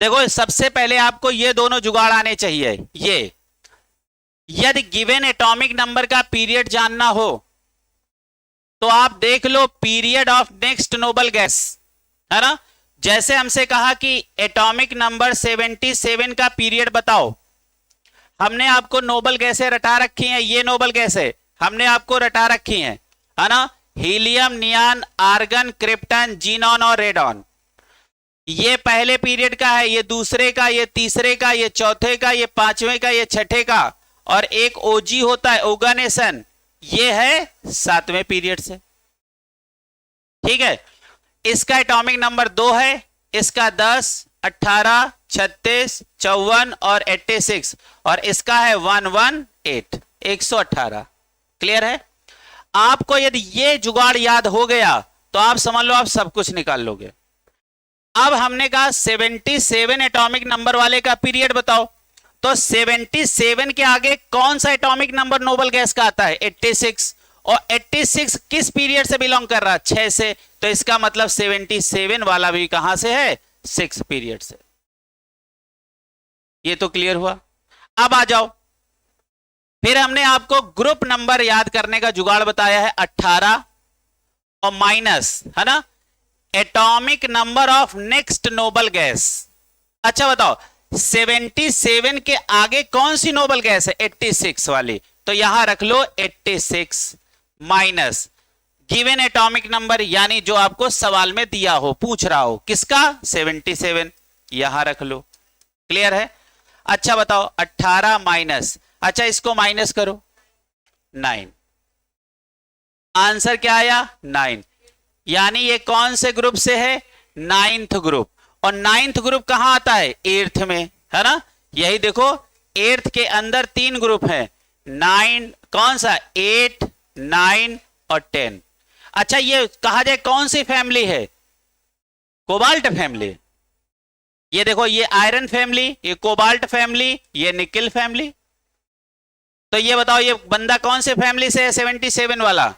देखो सबसे पहले आपको ये दोनों जुगाड़ आने चाहिए। ये यदि गिवन एटॉमिक नंबर का पीरियड जानना हो तो आप देख लो period of next noble gas, है ना। जैसे हमसे कहा कि एटॉमिक नंबर 77 का पीरियड बताओ, हमने आपको नोबल गैसें रटा रखी हैं, ये नोबल गैसें हमने आपको रटा रखी हैं, है ना। हीलियम, नियान, आर्गन, क्रिप्टन, जीनॉन और रेडॉन। ये पहले पीरियड का है, ये दूसरे का, ये तीसरे का, ये चौथे का, ये पांचवें का, ये छठे का, और एक ओजी होता है ओगानेसन, ये है 7वें पीरियड से। ठीक है, इसका एटॉमिक नंबर 2 है, इसका 10, 18, 36, 54 और 86, और इसका है 118, 118। क्लियर है। आपको यदि ये जुगाड़ याद हो गया तो आप समझ लो आप सब कुछ निकाल लोगे। अब हमने कहा 77 एटॉमिक नंबर वाले का पीरियड बताओ, तो 77 के आगे कौन सा एटॉमिक नंबर नोबल गैस का आता है? 86, और 86 किस पीरियड से बिलोंग कर रहा है? 6 से। तो इसका मतलब 77 वाला भी कहां से है? 6 पीरियड से। ये तो क्लियर हुआ। अब आ जाओ, फिर हमने आपको ग्रुप नंबर याद करने का जुगाड़ बताया है 18 और माइनस, है ना, atomic number of next noble gas. अच्छा बताओ 77 के आगे कौन सी नोबल गैस है? 86 वाली। तो यहां रख लो 86 माइनस गिवन एटॉमिक नंबर, यानी जो आपको सवाल में दिया हो, पूछ रहा हो किसका? 77, यहां रख लो। क्लियर है। अच्छा बताओ 18 माइनस, अच्छा इसको माइनस करो 9, आंसर क्या आया? 9। यानी ये कौन से ग्रुप से है? 9th group. और 9th ग्रुप कहां आता है? 8th में, है ना। यही देखो 8th के अंदर 3 ग्रुप है, 9, कौन सा? 8, 9 और 10। अच्छा ये कहा जाए कौन सी फैमिली है? Cobalt family. ये देखो ये आयरन फैमिली, ये कोबाल्ट फैमिली, ये निकिल फैमिली। तो ये बताओ ये बंदा कौन से फैमिली से है? 77 वाला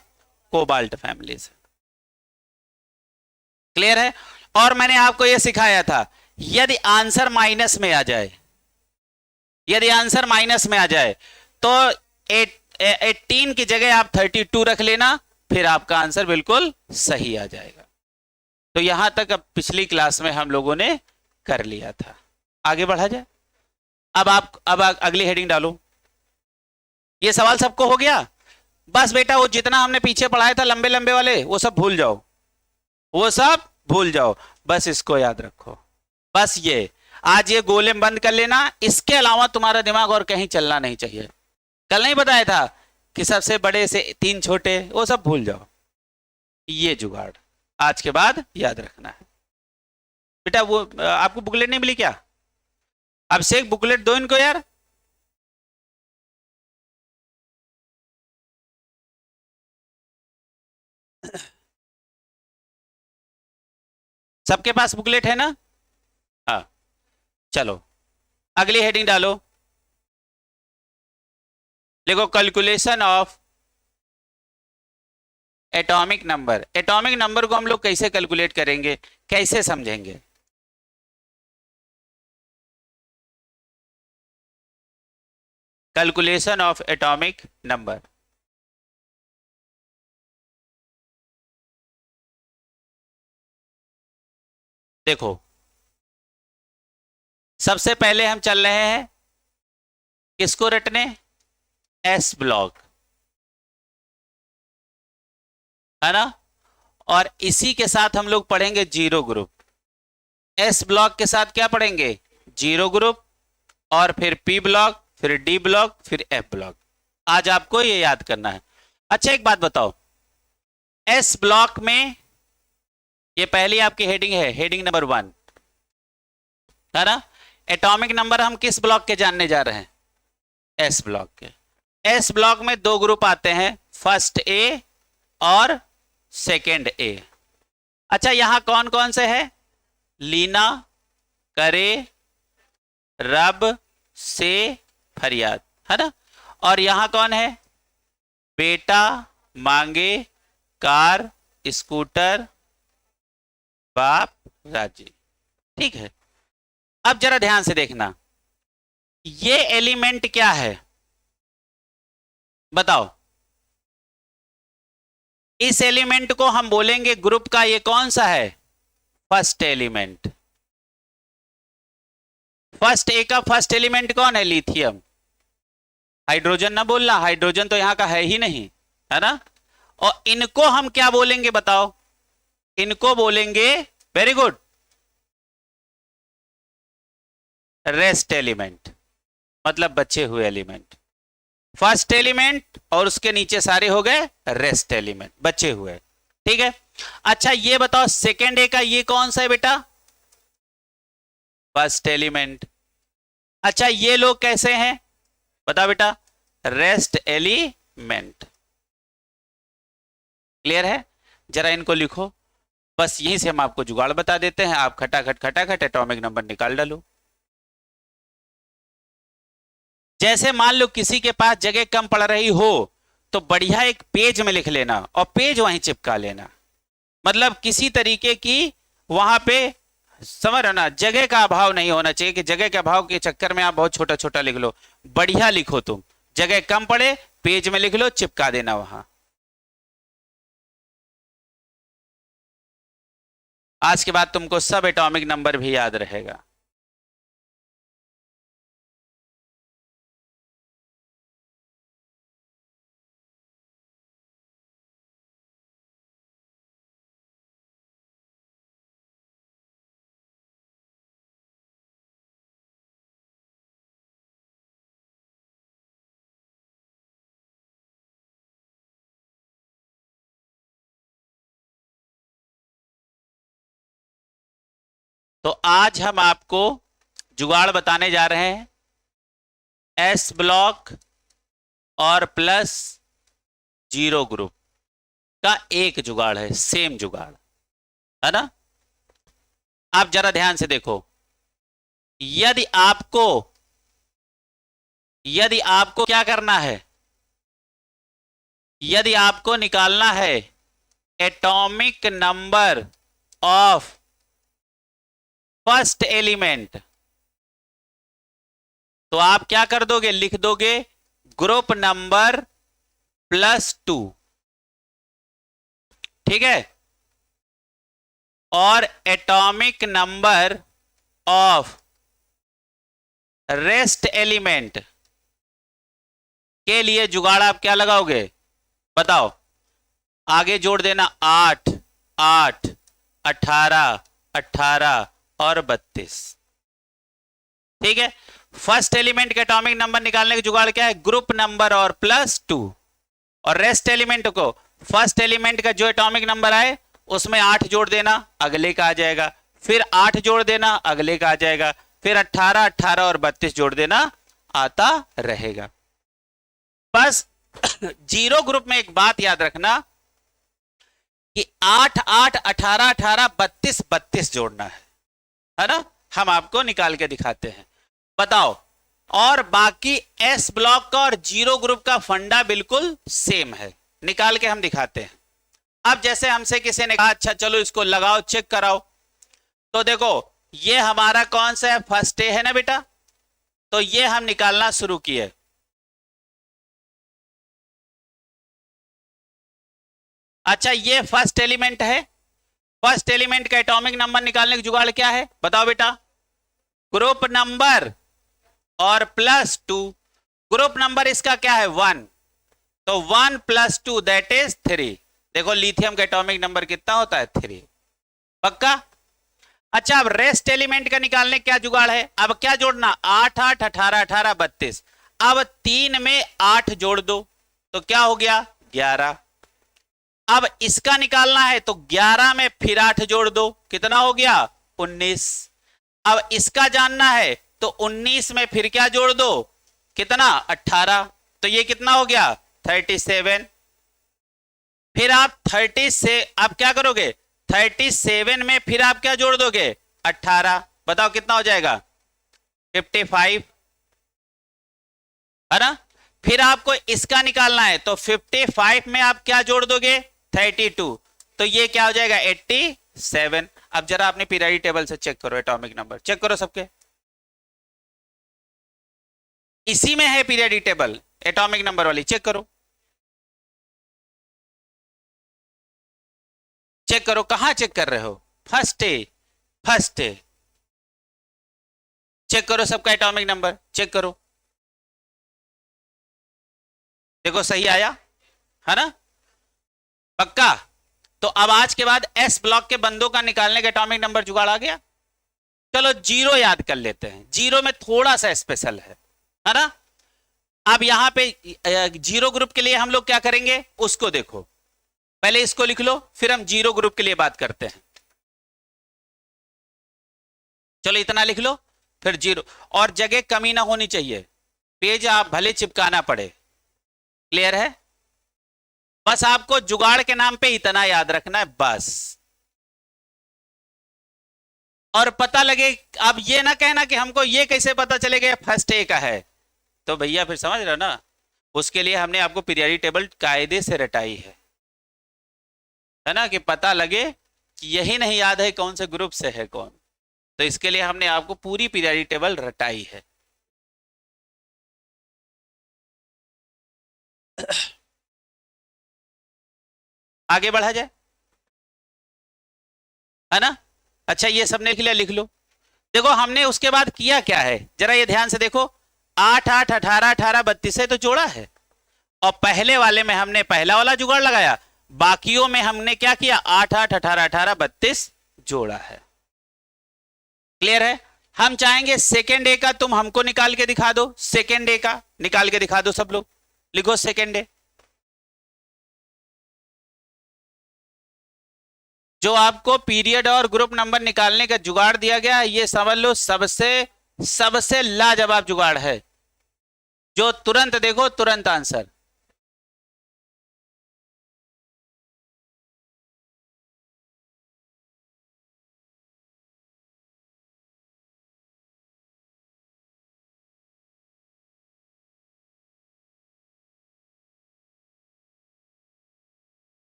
कोबाल्ट फैमिली से। क्लियर है। और मैंने आपको यह सिखाया था यदि आंसर माइनस में आ जाए, यदि आंसर माइनस में आ जाए तो 18 की जगह आप 32 रख लेना, फिर आपका आंसर बिल्कुल सही आ जाएगा। तो यहां तक अब पिछली क्लास में हम लोगों ने कर लिया था। आगे बढ़ा जाए। अब अगली हेडिंग डालो। ये सवाल सबको हो गया? बस बेटा वो जितना हमने पीछे पढ़ाया था लंबे लंबे वाले वो सब भूल जाओ, वो सब भूल जाओ, बस इसको याद रखो। बस ये आज ये गोले बंद कर लेना, इसके अलावा तुम्हारा दिमाग और कहीं चलना नहीं चाहिए। कल नहीं बताया था कि सबसे बड़े से 3 छोटे, वो सब भूल जाओ। ये जुगाड़ आज के बाद याद रखना है। बेटा वो आपको बुकलेट नहीं मिली क्या? अब से एक बुकलेट दो इनको यार। सबके पास बुकलेट है ना? हाँ चलो अगली हेडिंग डालो। देखो calculation of atomic number. Atomic number को हम लोग कैसे कैलकुलेट करेंगे, कैसे समझेंगे? Calculation of atomic number. देखो सबसे पहले हम चल रहे हैं किसको रटने? एस ब्लॉक, है ना। और इसी के साथ हम लोग पढ़ेंगे जीरो ग्रुप। एस ब्लॉक के साथ क्या पढ़ेंगे? जीरो ग्रुप, और फिर पी ब्लॉक, फिर डी ब्लॉक, फिर एफ ब्लॉक। आज आपको ये याद करना है। अच्छा एक बात बताओ, एस ब्लॉक में ये पहली आपकी हेडिंग है, हेडिंग नंबर 1, है ना। एटॉमिक नंबर हम किस ब्लॉक के जानने जा रहे हैं? एस ब्लॉक के। एस ब्लॉक में 2 ग्रुप आते हैं, फर्स्ट ए और सेकेंड ए। अच्छा यहां कौन कौन से है? लीना, करे, रब, से, फरियाद, है ना। और यहां कौन है? बेटा, मांगे, कार, स्कूटर, बाप, राजी। ठीक है। अब जरा ध्यान से देखना, ये एलिमेंट क्या है बताओ। इस एलिमेंट को हम बोलेंगे ग्रुप का ये कौन सा है, फर्स्ट एलिमेंट। फर्स्ट ए का फर्स्ट एलिमेंट कौन है, लिथियम। हाइड्रोजन ना बोलना, हाइड्रोजन तो यहां का है ही नहीं, है ना। और इनको हम क्या बोलेंगे बताओ, इनको बोलेंगे, वेरी गुड, रेस्ट एलिमेंट, मतलब बचे हुए एलिमेंट। फर्स्ट एलिमेंट और उसके नीचे सारे हो गए रेस्ट एलिमेंट, बचे हुए। ठीक है, अच्छा ये बताओ सेकेंड ए का ये कौन सा है बेटा, फर्स्ट एलिमेंट। अच्छा ये लोग कैसे हैं बताओ बेटा, रेस्ट एलिमेंट। क्लियर है, जरा इनको लिखो, बस यहीं से हम आपको जुगाड़ बता देते हैं, आप खटाखट एटॉमिक नंबर निकाल डालो। जैसे मान लो किसी के पास जगह कम पड़ रही हो तो बढ़िया एक पेज में लिख लेना और पेज वहीं चिपका लेना, मतलब किसी तरीके की वहां पे समझ रहे ना, जगह का अभाव नहीं होना चाहिए कि जगह के अभाव के चक्कर में आप बहुत छोटा छोटा लिख लो। बढ़िया लिखो, तुम जगह कम पड़े पेज में लिख लो, चिपका देना वहां। आज के बाद तुमको सब एटॉमिक नंबर भी याद रहेगा। तो आज हम आपको जुगाड़ बताने जा रहे हैं, एस ब्लॉक और प्लस जीरो ग्रुप का एक जुगाड़ है, सेम जुगाड़ है ना। आप जरा ध्यान से देखो, यदि आपको क्या करना है, यदि आपको निकालना है atomic number of first element, तो आप क्या कर दोगे, लिख दोगे ग्रुप नंबर +2, ठीक है। और atomic number of rest element के लिए जुगाड़ आप क्या लगाओगे बताओ, आगे जोड़ देना 8 8 18 18 और 32, ठीक है। फर्स्ट एलिमेंट के एटॉमिक नंबर निकालने का जुगाड़ क्या है, ग्रुप नंबर और +2, और रेस्ट एलिमेंट को फर्स्ट एलिमेंट का जो एटॉमिक नंबर आए उसमें 8 जोड़ देना, अगले का आ जाएगा, फिर 8 जोड़ देना, अगले का आ जाएगा, फिर 18 18 और 32 जोड़ देना, आता रहेगा। बस जीरो ग्रुप में एक बात याद रखना कि 8 8 18 18 32 32 जोड़ना है ना। हम आपको निकाल के दिखाते हैं, बताओ। और बाकी एस ब्लॉक का और जीरो ग्रुप का फंडा बिल्कुल सेम है, निकाल के हम दिखाते हैं। अब जैसे हमसे किसी ने कहा अच्छा चलो इसको लगाओ चेक कराओ, तो देखो ये हमारा कौन सा है, फर्स्ट ए है ना बेटा, तो ये हम निकालना शुरू किए। अच्छा ये फर्स्ट एलिमेंट है, फर्स्ट एलिमेंट का एटॉमिक नंबर निकालने का जुगाड़ क्या है बताओ बेटा, ग्रुप नंबर और +2, ग्रुप नंबर इसका क्या है 1, तो 1 + 2 दैट इज 3। देखो लिथियम का एटॉमिक नंबर कितना होता है 3, पक्का। अच्छा अब रेस्ट एलिमेंट का निकालने क्या जुगाड़ है, अब क्या जोड़ना 8 8 18 18 32, अब 3 में 8 जोड़ दो तो क्या हो गया 11। अब इसका निकालना है तो 11 में फिर 8 जोड़ दो, कितना हो गया 19। अब इसका जानना है तो 19 में फिर क्या जोड़ दो, कितना 18, तो ये कितना हो गया 37। फिर आप 30 से आप क्या करोगे, 37 में फिर आप क्या जोड़ दोगे 18, बताओ कितना हो जाएगा 55, है ना। फिर आपको इसका निकालना है तो 55 में आप क्या जोड़ दोगे 32, तो ये क्या हो जाएगा 87। अब जरा अपने पीरियोडिक टेबल से चेक करो, एटॉमिक नंबर चेक करो सबके, इसी में है पीरियडिक टेबल एटॉमिक नंबर वाली, चेक करो, चेक करो, कहां चेक कर रहे हो? फर्स्ट है, फर्स्ट है, चेक करो सबका एटॉमिक नंबर, चेक करो, देखो सही आया है ना, पक्का। तो अब आज के बाद एस ब्लॉक के बंदों का निकालने का एटॉमिक नंबर जुगाड़ आ गया। चलो जीरो याद कर लेते हैं, जीरो में थोड़ा सा स्पेशल है ना। अब यहां पे जीरो ग्रुप के लिए हम लोग क्या करेंगे उसको देखो, पहले इसको लिख लो, फिर हम जीरो ग्रुप के लिए बात करते हैं। चलो इतना लिख लो, फिर जीरो, और जगह कमी ना होनी चाहिए, पेज आप भले चिपकाना पड़े, क्लियर है? बस आपको जुगाड़ के नाम पे इतना याद रखना है बस। और पता लगे, अब ये ना कहना कि हमको ये कैसे पता चलेगा फर्स्ट ए का है, तो भैया फिर समझ रहे हो ना, उसके लिए हमने आपको पीरियडिक टेबल कायदे से रटाई है ना, कि पता लगे कि यही नहीं याद है कौन से ग्रुप से है कौन, तो इसके लिए हमने आपको पूरी पीरियडिक टेबल रटाई है। आगे बढ़ा जाए, है ना। अच्छा ये सबने लिख लिया, लिख लो। देखो हमने उसके बाद किया क्या है, जरा ये ध्यान से देखो, 8 8 18 18 32 है तो जोड़ा है, और पहले वाले में हमने पहला वाला जुगाड़ लगाया, बाकियों में हमने क्या किया, 8 8 18 18 32 जोड़ा है। क्लियर है? हम चाहेंगे सेकेंड ए का तुम हमको निकाल के दिखा दो, सेकेंड ए का निकाल के दिखा दो, सब लोग लिखो सेकेंड ए। जो आपको पीरियड और ग्रुप नंबर निकालने का जुगाड़ दिया गया है, ये समझ लो सबसे सबसे लाजवाब जुगाड़ है, जो तुरंत देखो तुरंत आंसर।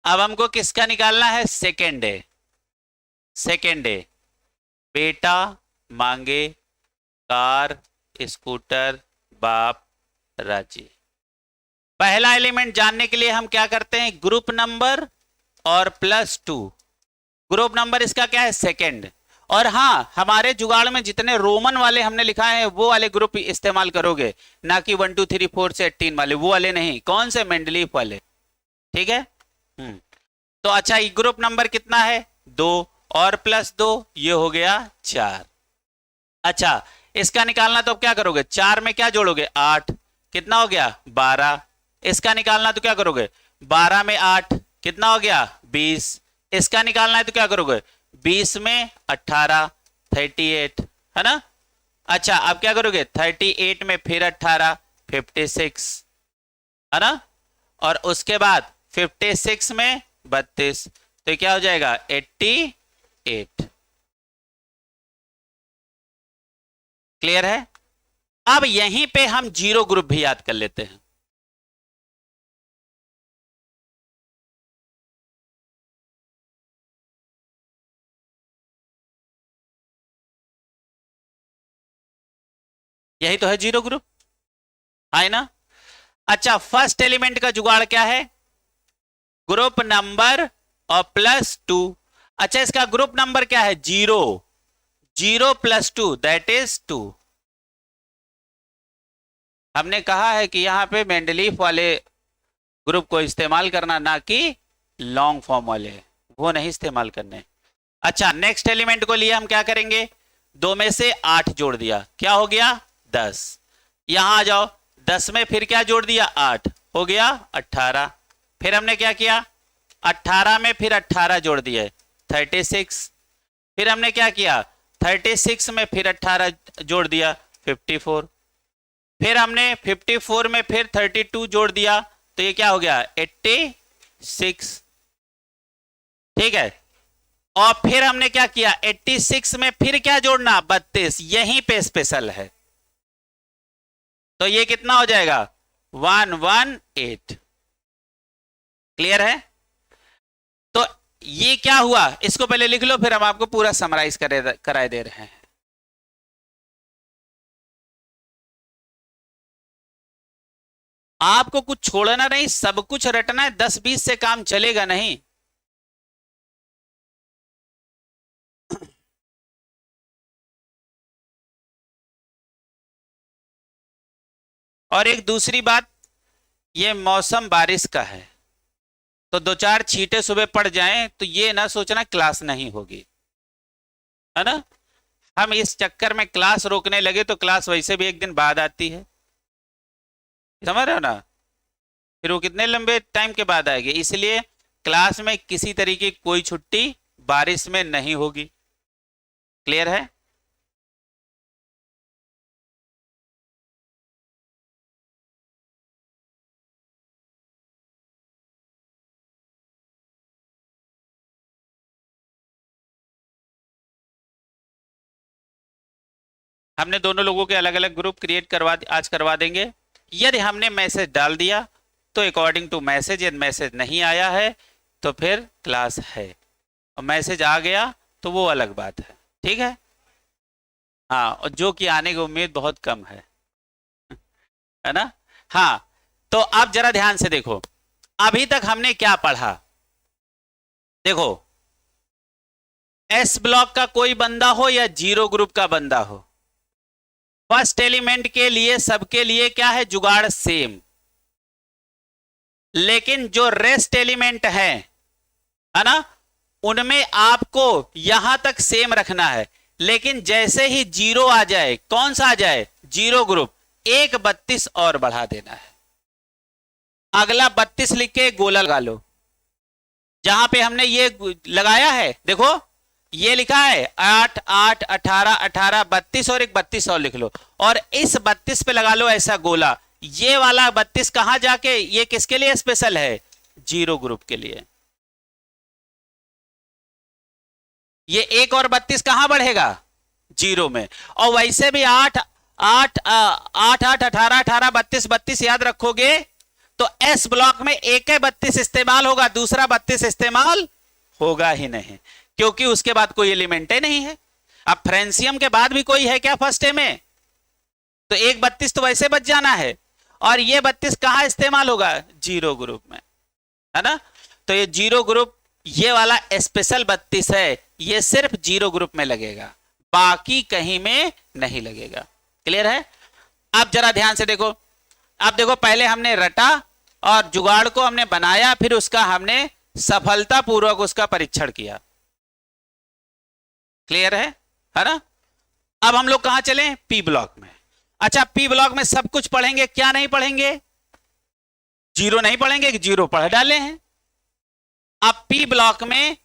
अब हमको किसका निकालना है, सेकेंड डे, सेकेंड डे। बेटा मांगे कार स्कूटर बाप राजी। पहला एलिमेंट जानने के लिए हम क्या करते हैं, ग्रुप नंबर और +2, ग्रुप नंबर इसका क्या है, सेकेंड। और हाँ, हमारे जुगाड़ में जितने रोमन वाले हमने लिखा है वो वाले ग्रुप इस्तेमाल करोगे, ना कि 1 2 3 4 से 18 वाले, वो वाले नहीं, कौन से, मेंडलीफ वाले, ठीक है। तो अच्छा ये ग्रुप नंबर कितना है, 2 और +2 ये हो गया 4। अच्छा इसका निकालना तो अब क्या करोगे, 4 में क्या जोड़ोगे, 8, कितना हो गया 12। इसका निकालना तो क्या करोगे, 12 में 8 कितना हो गया 20। इसका निकालना है तो क्या करोगे, 20 में 18 38, है ना। अच्छा अब क्या करोगे, 38 में फिर 18 56, है ना। और उसके बाद 56 में 32, तो क्या हो जाएगा 88। क्लियर है? अब यहीं पे हम जीरो ग्रुप भी याद कर लेते हैं। यही तो है जीरो ग्रुप, है ना। अच्छा फर्स्ट एलिमेंट का जुगाड़ क्या है, ग्रुप नंबर और +2। अच्छा इसका ग्रुप नंबर क्या है, 0, 0 + 2 दैट इज 2। हमने कहा है कि यहां पे मेंडलीफ वाले ग्रुप को इस्तेमाल करना, ना कि लॉन्ग फॉर्म वाले, वो नहीं इस्तेमाल करने। अच्छा नेक्स्ट एलिमेंट को लिए हम क्या करेंगे, 2 में से 8 जोड़ दिया, क्या हो गया 10। यहां आ जाओ, 10 में फिर क्या जोड़ दिया 8, हो गया 18। फिर हमने क्या किया, 18 में फिर 18 जोड़ दिए 36। फिर हमने क्या किया, 36 में फिर 18 जोड़ दिया 54। फिर हमने 54 में फिर 32 जोड़ दिया, तो ये क्या हो गया 86, ठीक है। और फिर हमने क्या किया, 86 में फिर क्या जोड़ना 32, यहीं पे स्पेशल है, तो ये कितना हो जाएगा 118। क्लियर है? तो ये क्या हुआ, इसको पहले लिख लो, फिर हम आपको पूरा समराइज कराए दे रहे हैं। आपको कुछ छोड़ना नहीं, सब कुछ रटना है, 10-20 से काम चलेगा नहीं। और एक दूसरी बात, ये मौसम बारिश का है, तो 2-4 छींटे सुबह पड़ जाएं तो ये ना सोचना क्लास नहीं होगी, है ना। हम इस चक्कर में क्लास रोकने लगे तो क्लास वैसे भी एक दिन बाद आती है, समझ रहे हो ना। फिर वो कितने लंबे टाइम के बाद आएगी, इसलिए क्लास में किसी तरीके की कोई छुट्टी बारिश में नहीं होगी। क्लियर है। हमने दोनों लोगों के अलग अलग ग्रुप क्रिएट आज करवा देंगे। यदि हमने मैसेज डाल दिया तो अकॉर्डिंग टू मैसेज, यदि मैसेज नहीं आया है तो फिर क्लास है, और मैसेज आ गया तो वो अलग बात है। ठीक है। हाँ, और जो कि आने की उम्मीद बहुत कम है ना। हाँ, तो अब जरा ध्यान से देखो, अभी तक हमने क्या पढ़ा। देखो, एस ब्लॉक का कोई बंदा हो या जीरो ग्रुप का बंदा हो, फर्स्ट एलिमेंट के लिए सबके लिए क्या है, जुगाड़ सेम। लेकिन जो रेस्ट एलिमेंट है ना, उनमें आपको यहां तक सेम रखना है, लेकिन जैसे ही जीरो आ जाए, कौन सा आ जाए, जीरो ग्रुप, एक 32 और बढ़ा देना है। अगला 32 लिख के गोला लगा लो, जहां पे हमने ये लगाया है। देखो ये लिखा है 8 8 18 18 32 और एक 32 और लिख लो, और इस 32 पे लगा लो ऐसा गोला। ये वाला 32 कहां जाके, ये किसके लिए स्पेशल है, जीरो ग्रुप के लिए। ये एक और 32 कहां बढ़ेगा, जीरो में। और वैसे भी 8 8 8 8 18 18 32 32 याद रखोगे तो एस ब्लॉक में एक ही 32 इस्तेमाल होगा, दूसरा 32 इस्तेमाल होगा ही नहीं, क्योंकि उसके बाद कोई एलिमेंट ही नहीं है। अब फ्रेंसियम के बाद भी कोई है क्या फर्स्ट ए में, तो एक 32 तो वैसे बच जाना है, और ये 32 कहां इस्तेमाल होगा, जीरो ग्रुप में, है ना। तो ये जीरो ग्रुप, ये वाला स्पेशल 32 है, ये सिर्फ जीरो ग्रुप में लगेगा, बाकी कहीं में नहीं लगेगा। क्लियर है। अब जरा ध्यान से देखो, अब देखो पहले हमने रटा और जुगाड़ को हमने बनाया, फिर उसका हमने सफलतापूर्वक उसका परीक्षण किया। क्लियर है ना। अब हम लोग कहां चले, पी ब्लॉक में। अच्छा, पी ब्लॉक में सब कुछ पढ़ेंगे, क्या नहीं पढ़ेंगे, जीरो नहीं पढ़ेंगे, जीरो पढ़ डाले हैं। अब पी ब्लॉक में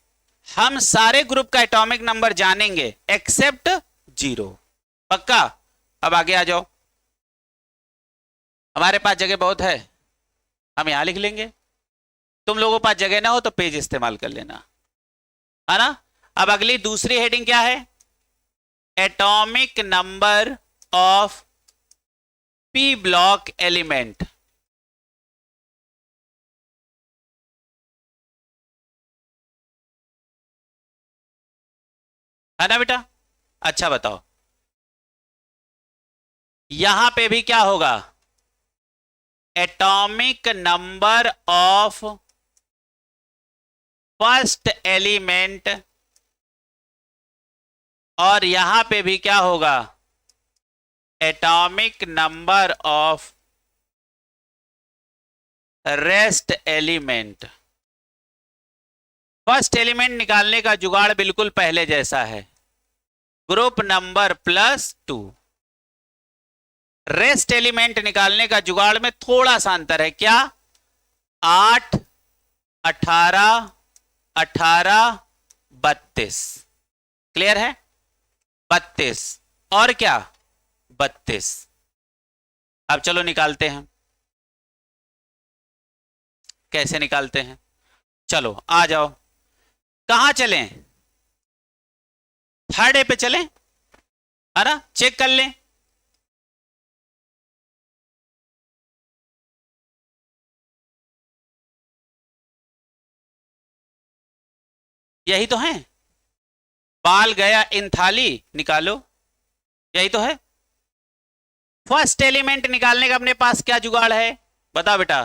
हम सारे ग्रुप का एटॉमिक नंबर जानेंगे एक्सेप्ट जीरो। पक्का। अब आगे आ जाओ, हमारे पास जगह बहुत है, हम यहां लिख लेंगे। तुम लोगों के पास जगह ना हो तो पेज इस्तेमाल कर लेना, है ना। अब अगली दूसरी हेडिंग क्या है, atomic number of P block element. है ना बेटा। अच्छा बताओ, यहां पे भी क्या होगा, atomic number of first element, और यहां पे भी क्या होगा, atomic number of rest element. First element निकालने का जुगाड़ बिल्कुल पहले जैसा है, ग्रुप नंबर +2। रेस्ट एलिमेंट निकालने का जुगाड़ में थोड़ा सा अंतर है, क्या, 8 18 18 32। क्लियर है, 32 और क्या, 32। अब चलो निकालते हैं, कैसे निकालते हैं, चलो आ जाओ। कहां चलें, थर्ड ए पे चलें, है ना, चेक कर लें। यही तो है, बाल गया इन थाली, निकालो, यही तो है। फर्स्ट एलिमेंट निकालने का अपने पास क्या जुगाड़ है, बताओ बेटा,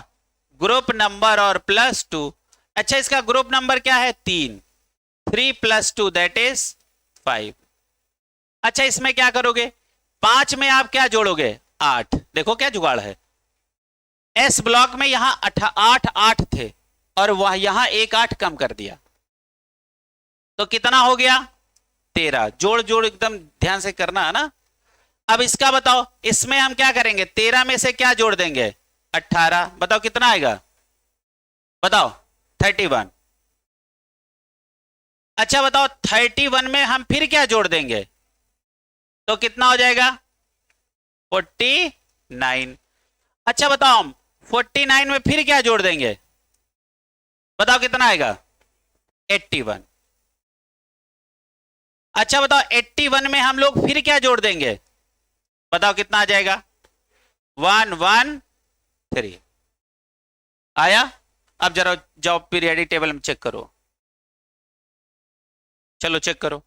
ग्रुप नंबर और +2। अच्छा, इसका ग्रुप नंबर क्या है? 3। 3 + 2 दैट इज 5। अच्छा, इसमें क्या करोगे? 5 में आप क्या जोड़ोगे? 8। देखो क्या जुगाड़ है। एस ब्लॉक में यहां 8 8 थे और वह यहां एक 8 कम कर दिया, तो कितना हो गया? 13। जोड़ जोड़ एकदम ध्यान से करना है ना। अब इसका बताओ, इसमें हम क्या करेंगे? 13 में से क्या जोड़ देंगे? 18। बताओ कितना आएगा? बताओ। 31। अच्छा बताओ, 31 में हम फिर क्या जोड़ देंगे? तो कितना हो जाएगा? 49। अच्छा बताओ, हम 49 में फिर क्या जोड़ देंगे? बताओ कितना आएगा? 81। अच्छा बताओ, 81 में हम लोग फिर क्या जोड़ देंगे? बताओ कितना आ जाएगा? 113 आया। अब जरा जाओ पीरियडिक टेबल में चेक करो। चलो चेक करो।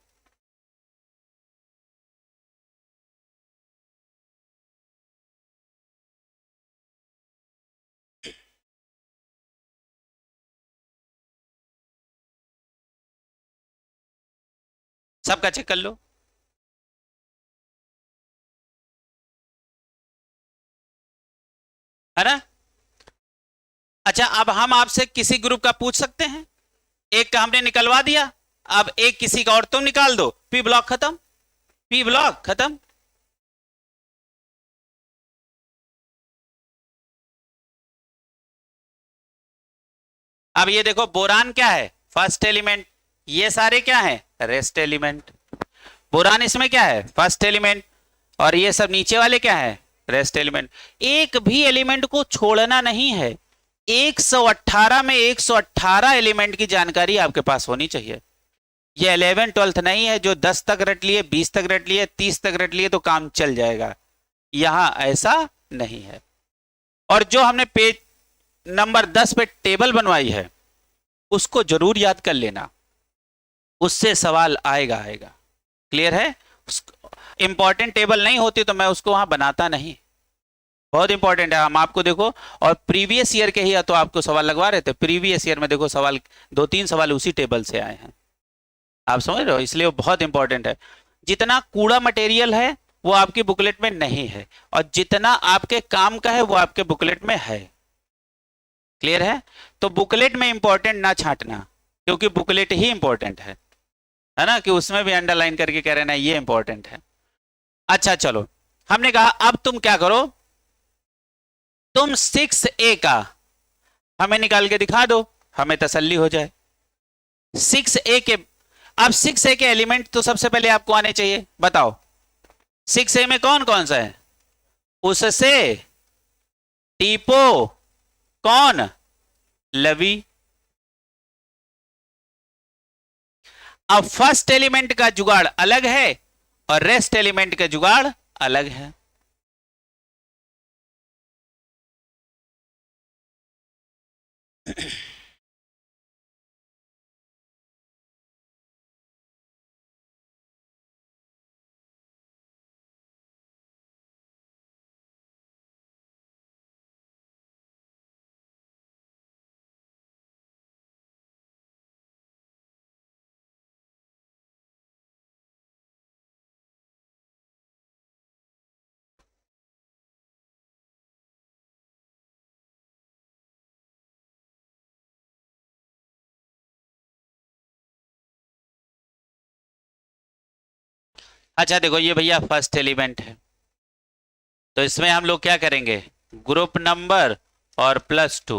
सबका चेक कर लो। है ना? अच्छा, अब हम आपसे किसी ग्रुप का पूछ सकते हैं। एक का हमने निकलवा दिया, अब एक किसी का और तुम निकाल दो। पी ब्लॉक खत्म। पी ब्लॉक खत्म। अब ये देखो, बोरान क्या है? First element. ये सारे क्या है? Rest element. बोरान इसमें क्या है? First element. और ये सब नीचे वाले क्या है? Rest element. एक भी एलिमेंट को छोड़ना नहीं है। 118 में 118 एलिमेंट की जानकारी आपके पास होनी चाहिए। ये 11 12 नहीं है जो 10 तक रट लिए, 20 तक रट लिए, 30 तक रट लिए तो काम चल जाएगा। यहां ऐसा नहीं है। और जो हमने पेज नंबर 10 पे टेबल बनवाई है उसको जरूर याद कर लेना, उससे सवाल आएगा आएगा। क्लियर है? इंपॉर्टेंट टेबल नहीं होती तो मैं उसको वहां बनाता नहीं। बहुत इंपॉर्टेंट है। हम आपको देखो, और प्रीवियस ईयर के ही तो आपको सवाल लगवा रहे थे। प्रीवियस ईयर में देखो सवाल 2-3 सवाल उसी टेबल से आए हैं। आप समझ रहे हो? इसलिए वो बहुत इंपॉर्टेंट है। जितना कूड़ा मटेरियल है वो आपकी बुकलेट में नहीं है, और जितना आपके काम का है वो आपके बुकलेट में है। क्लियर है? तो बुकलेट में इंपॉर्टेंट ना छांटना, क्योंकि बुकलेट ही इंपॉर्टेंट है ना, कि उसमें भी अंडरलाइन करके कह रहे ना ये इंपॉर्टेंट है। अच्छा चलो, हमने कहा अब तुम क्या करो, तुम 6A का हमें निकाल के दिखा दो, हमें तसल्ली हो जाए। 6A के, अब 6A के एलिमेंट तो सबसे पहले आपको आने चाहिए। बताओ 6A में कौन कौन सा है? उससे टीपो कौन? लवी। अब फर्स्ट एलिमेंट का जुगाड़ अलग है और रेस्ट एलिमेंट का जुगाड़ अलग है। अच्छा देखो, ये भैया फर्स्ट एलिमेंट है, तो इसमें हम लोग क्या करेंगे? ग्रुप नंबर और +2।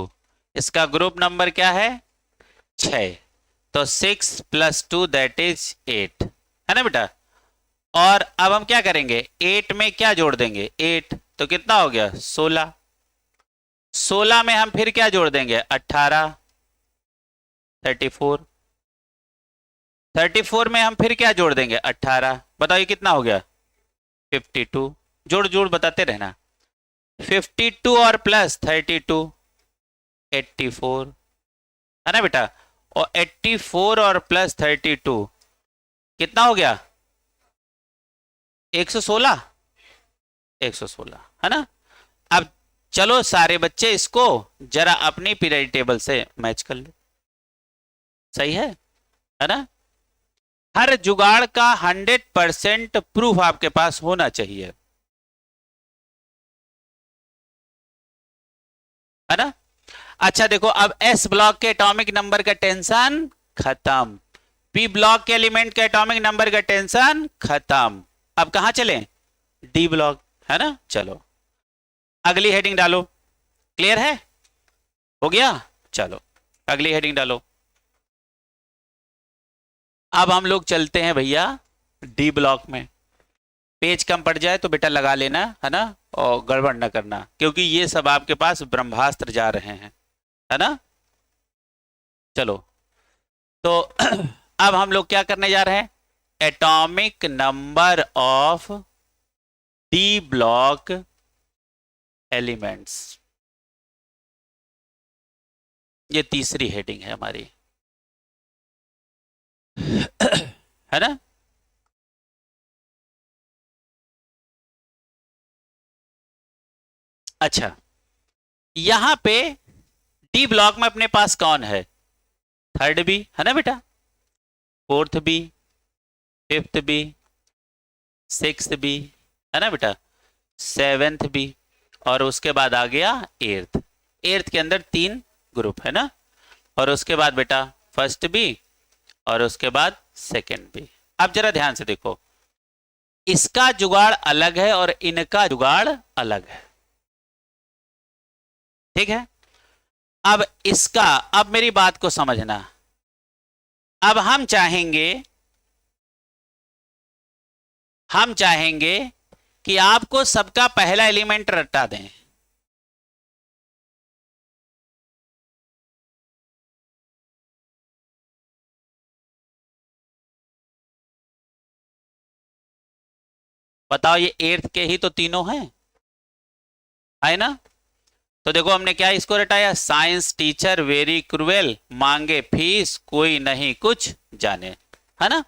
इसका ग्रुप नंबर क्या है? 6। तो 6 + 2 दैट इज 8, है ना बेटा? और अब हम क्या करेंगे? 8 में क्या जोड़ देंगे? 8। तो कितना हो गया? 16। 16 में हम फिर क्या जोड़ देंगे? 18। 34। 34 में हम फिर क्या जोड़ देंगे? 18। बताओ ये कितना हो गया? 52। जोड़ जोड़ बताते रहना। 52 और +32 84, है ना बेटा? और 84 और +32 कितना हो गया? 116। 116, है ना? अब चलो सारे बच्चे इसको जरा अपनी पीरियड टेबल से मैच कर लो। सही है ना? हर जुगाड़ का 100% प्रूफ आपके पास होना चाहिए, है ना? अच्छा देखो, अब एस ब्लॉक के एटॉमिक नंबर का टेंशन खत्म, पी ब्लॉक के एलिमेंट के एटॉमिक नंबर का टेंशन खत्म। अब कहां चले? डी ब्लॉक, है ना? चलो अगली हेडिंग डालो। क्लियर है? हो गया? चलो अगली हेडिंग डालो। अब हम लोग चलते हैं भैया डी ब्लॉक में। पेज कम पड़ जाए तो बेटा लगा लेना, है ना? और गड़बड़ न करना, क्योंकि ये सब आपके पास ब्रह्मास्त्र जा रहे हैं, है ना? चलो तो अब हम लोग क्या करने जा रहे हैं? Atomic number of D block elements, ये तीसरी हेडिंग है हमारी, है ना? अच्छा, यहां पे डी ब्लॉक में अपने पास कौन है? थर्ड बी, है ना बेटा? Fourth B, fifth B, sixth B, है ना बेटा? सेवेंथ बी, और उसके बाद आ गया एर्थ। एर्थ के अंदर 3 ग्रुप, है ना? और उसके बाद बेटा फर्स्ट बी, और उसके बाद सेकेंड बी। अब जरा ध्यान से देखो, इसका जुगाड़ अलग है और इनका जुगाड़ अलग है, ठीक है? अब इसका, अब मेरी बात को समझना। अब हम चाहेंगे कि आपको सबका पहला एलिमेंट रटा दें। बताओ, ये एर्थ के ही तो तीनों हैं, है ना? तो देखो हमने क्या इसको रटाया? साइंस टीचर वेरी क्रूएल, मांगे फीस कोई नहीं कुछ जाने, है ना?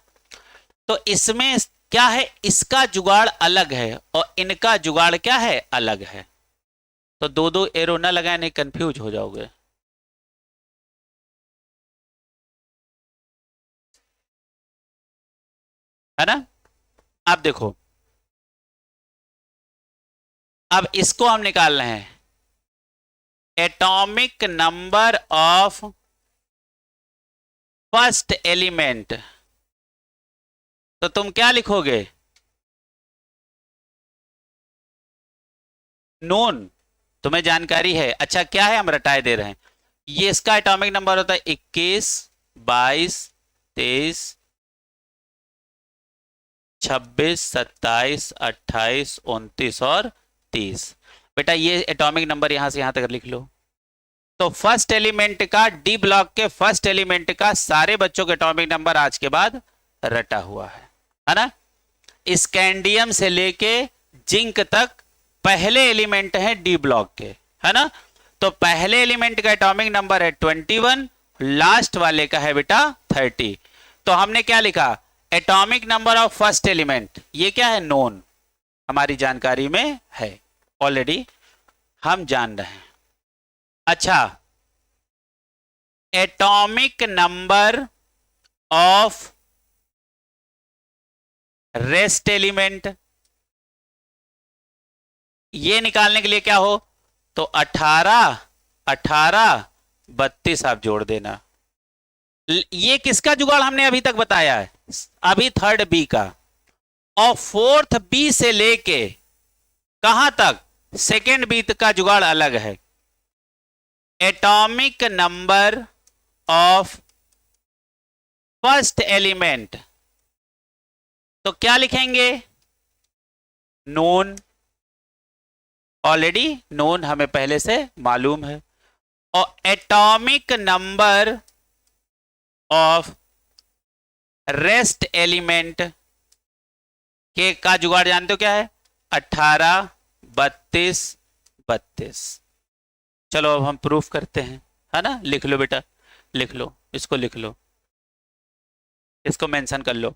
तो इसमें क्या है? इसका जुगाड़ अलग है और इनका जुगाड़ क्या है? अलग है। तो दो दो एरो ना लगाए, नहीं कंफ्यूज हो जाओगे। है ना? अब देखो, अब इसको हम निकाल रहे हैं, atomic number of first element. तो तुम क्या लिखोगे? नोन, तुम्हें जानकारी है। अच्छा क्या है? हम रटाए दे रहे हैं। ये इसका एटॉमिक नंबर होता है 21, 22, 23, 26, 27, 28, 29 और 30। बेटा ये एटॉमिक नंबर यहां से यहां तक लिख लो। तो फर्स्ट एलिमेंट का, डी ब्लॉक के फर्स्ट एलिमेंट का सारे बच्चों के एटॉमिक नंबर आज के बाद रटा हुआ है ना? स्कैंडियम से लेके जिंक तक पहले एलिमेंट है डी ब्लॉक के, है ना? तो पहले एलिमेंट का एटॉमिक नंबर है 21, लास्ट वाले का है बेटा 30। तो हमने क्या लिखा? Atomic number of first element, ये क्या है? नोन, हमारी जानकारी में है, ऑलरेडी हम जान रहे हैं। अच्छा, atomic number of rest element, ये निकालने के लिए क्या हो? तो 18, 18, 32 आप जोड़ देना। ये किसका जुगाड़ हमने अभी तक बताया है? अभी थर्ड बी का, और फोर्थ बी से लेके कहां तक? सेकेंड बी का जुगाड़ अलग है। Atomic number of first element, तो क्या लिखेंगे? नोन, ऑलरेडी नोन हमें पहले से मालूम है। और atomic number of rest element के का जुगाड़ जानते हो क्या है? 18, 32, 32। चलो अब हम प्रूफ करते हैं, है ना? लिख लो बेटा, लिख लो, इसको लिख लो, इसको मेंशन कर लो।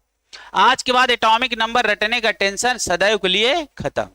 आज के बाद एटॉमिक नंबर रटने का टेंशन सदैव के लिए खत्म।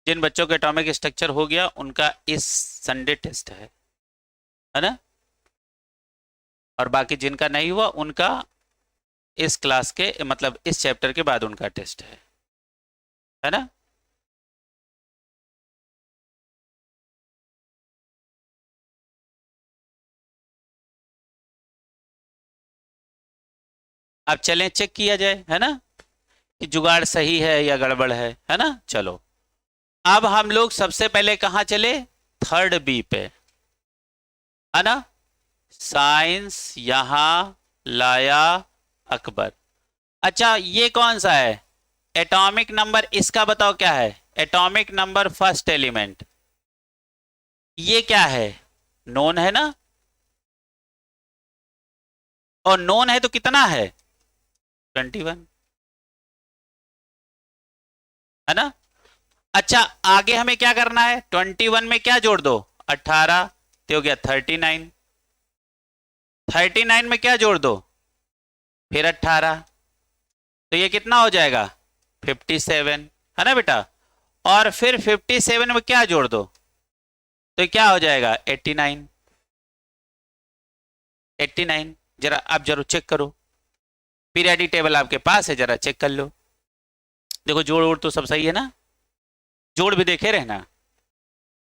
जिन बच्चों का एटॉमिक स्ट्रक्चर हो गया उनका इस संडे टेस्ट है ना, और बाकी जिनका नहीं हुआ उनका इस क्लास के मतलब इस चैप्टर के बाद उनका टेस्ट है ना। अब चलें चेक किया जाए, है ना, कि जुगाड़ सही है या गड़बड़ है ना। चलो अब हम लोग सबसे पहले कहाँ चले, थर्ड बी पे, है ना। साइंस यहां लाया अकबर। अच्छा ये कौन सा है, एटॉमिक नंबर, इसका बताओ क्या है, एटॉमिक नंबर फर्स्ट एलिमेंट, ये क्या है, नोन है ना, और नोन है तो कितना है 21, है ना। अच्छा आगे हमें क्या करना है, 21 में क्या जोड़ दो 18, तो हो गया 39, 39 में क्या जोड़ दो फिर 18, तो ये कितना हो जाएगा 57, है ना बेटा। और फिर 57 में क्या जोड़ दो तो क्या हो जाएगा 89, 89। जरा आप जरूर चेक करो, पीरियडिक टेबल आपके पास है, जरा चेक कर लो। देखो जोड़ वोड़ तो सब सही है ना, जोड़ भी देखे रहना,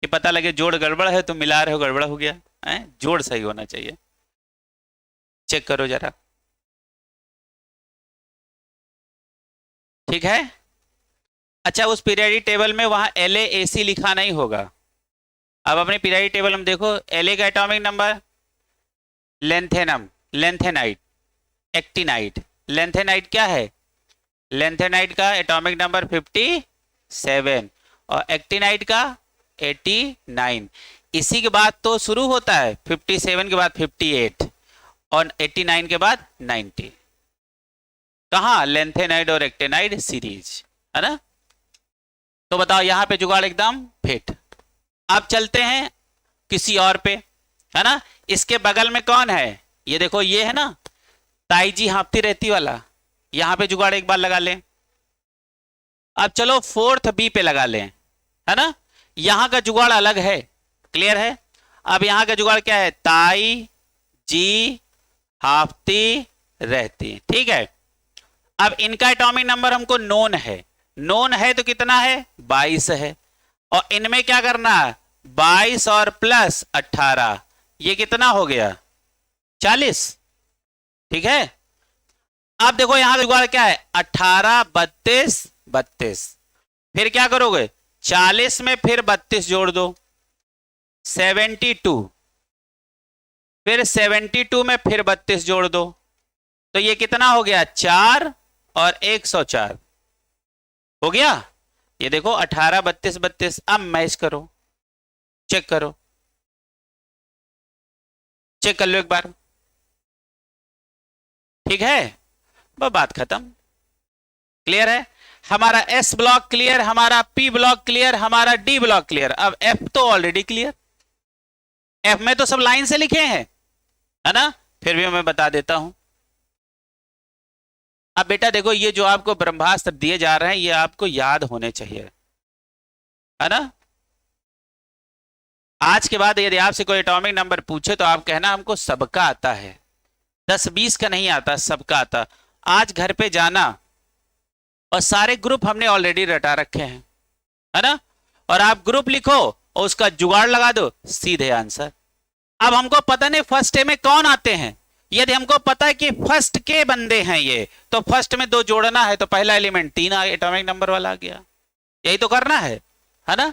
कि पता लगे जोड़ गड़बड़ है तो मिला रहे हो गड़बड़ हो गया है, जोड़ सही होना चाहिए, चेक करो जरा, ठीक है। अच्छा उस पीरियडिक टेबल में वहां LAAC लिखा नहीं होगा। अब अपने पीरियडिक टेबल में देखो, La का atomic number lanthanum, lanthanide, actinide, lanthanide क्या है, लेंथेनाइट का एटॉमिक नंबर 57 और एक्टिनाइट का 89। इसी के बाद तो शुरू होता है 57 के बाद 58 और 89 के बाद 90, कहा लेंथेनाइट और एक्टिनाइट सीरीज, है ना। तो बताओ यहां पे जुगाड़ एकदम फिट। अब चलते हैं किसी और पे, है ना। इसके बगल में कौन है, ये देखो ये है ना, ताई जी हाँफती रहती वाला, यहां पे जुगाड़ एक बार लगा लें। अब चलो फोर्थ बी पे लगा लें, है ना। यहां का जुगाड़ अलग है, क्लियर है। अब यहां का जुगाड़ क्या है, ताई जी हाँफती रहती, ठीक है। अब इनका एटॉमिक नंबर हमको नोन है, नोन है तो कितना है 22 है, और इनमें क्या करना है 22 और प्लस 18, ये कितना हो गया 40, ठीक है। अब देखो यहां जुगाड़ क्या है 18 32 32, फिर क्या करोगे 40 में फिर 32 जोड़ दो 72, फिर 72 में फिर 32 जोड़ दो, तो ये कितना हो गया 4 और 104 हो गया। ये देखो 18 32 32, अब मैच करो, चेक करो, चेक कर लो एक बार, ठीक है, बस बात खत्म, क्लियर है। हमारा S ब्लॉक क्लियर, हमारा P ब्लॉक क्लियर, हमारा D ब्लॉक क्लियर। अब F तो ऑलरेडी क्लियर, F में तो सब लाइन से लिखे हैं, है ना, फिर भी मैं बता देता हूं। अब बेटा देखो ये जो आपको ब्रह्मास्त्र दिए जा रहे हैं ये आपको याद होने चाहिए, है ना। आज के बाद यदि आपसे कोई एटॉमिक नंबर पूछे तो आप कहना हमको सबका आता है, 10-20 का नहीं आता, सबका आता। आज घर पे जाना और सारे ग्रुप हमने ऑलरेडी रटा रखे हैं, है ना, और आप ग्रुप लिखो और उसका जुगाड़ लगा दो, सीधे आंसर। अब हमको पता नहीं फर्स्ट ए में कौन आते हैं, यदि हमको पता है कि फर्स्ट के बंदे हैं ये, तो फर्स्ट में 2 जोड़ना है, तो पहला एलिमेंट 3 एटॉमिक नंबर वाला आ गया, यही तो करना है ना।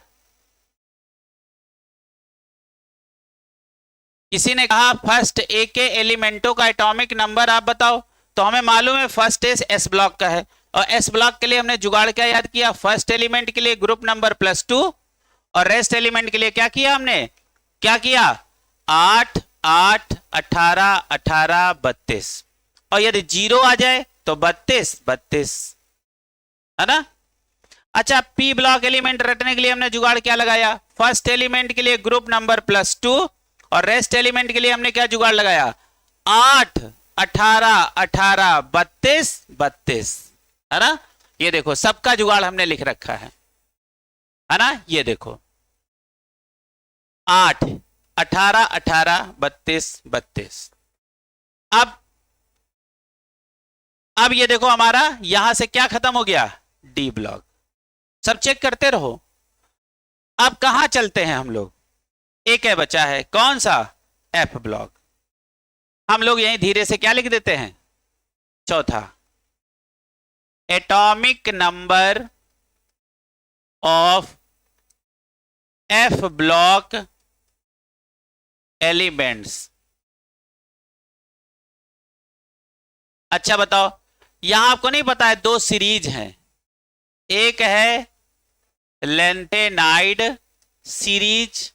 किसी ने कहा फर्स्ट ए के एलिमेंटों का एटॉमिक नंबर आप बताओ, तो हमें मालूम है फर्स्ट ए एस ब्लॉक का है, और एस ब्लॉक के लिए हमने जुगाड़ क्या याद किया, फर्स्ट एलिमेंट के लिए ग्रुप नंबर +2 और रेस्ट एलिमेंट के लिए क्या किया हमने, क्या किया 8 8 18 18 32, और यदि 0 आ जाए तो 32 32, है ना। अच्छा पी ब्लॉक एलिमेंट रटने के लिए हमने जुगाड़ क्या लगाया, फर्स्ट एलिमेंट के लिए ग्रुप नंबर +2 और रेस्ट एलिमेंट के लिए हमने क्या जुगाड़ लगाया 8 18 18 32 32, है ना। ये देखो सबका जुगाड़ हमने लिख रखा है है ना। ये देखो 8, 18, 18, 32, 32। अब ये देखो हमारा यहां से क्या खत्म हो गया, डी ब्लॉक। सब चेक करते रहो। अब कहां चलते हैं हम लोग, एक है बचा है, कौन सा, एफ ब्लॉक। हम लोग यहीं धीरे से क्या लिख देते हैं, चौथा, atomic number of F block elements. अच्छा बताओ, यहां आपको नहीं पता है, दो सीरीज हैं, एक है लेंथेनाइड सीरीज,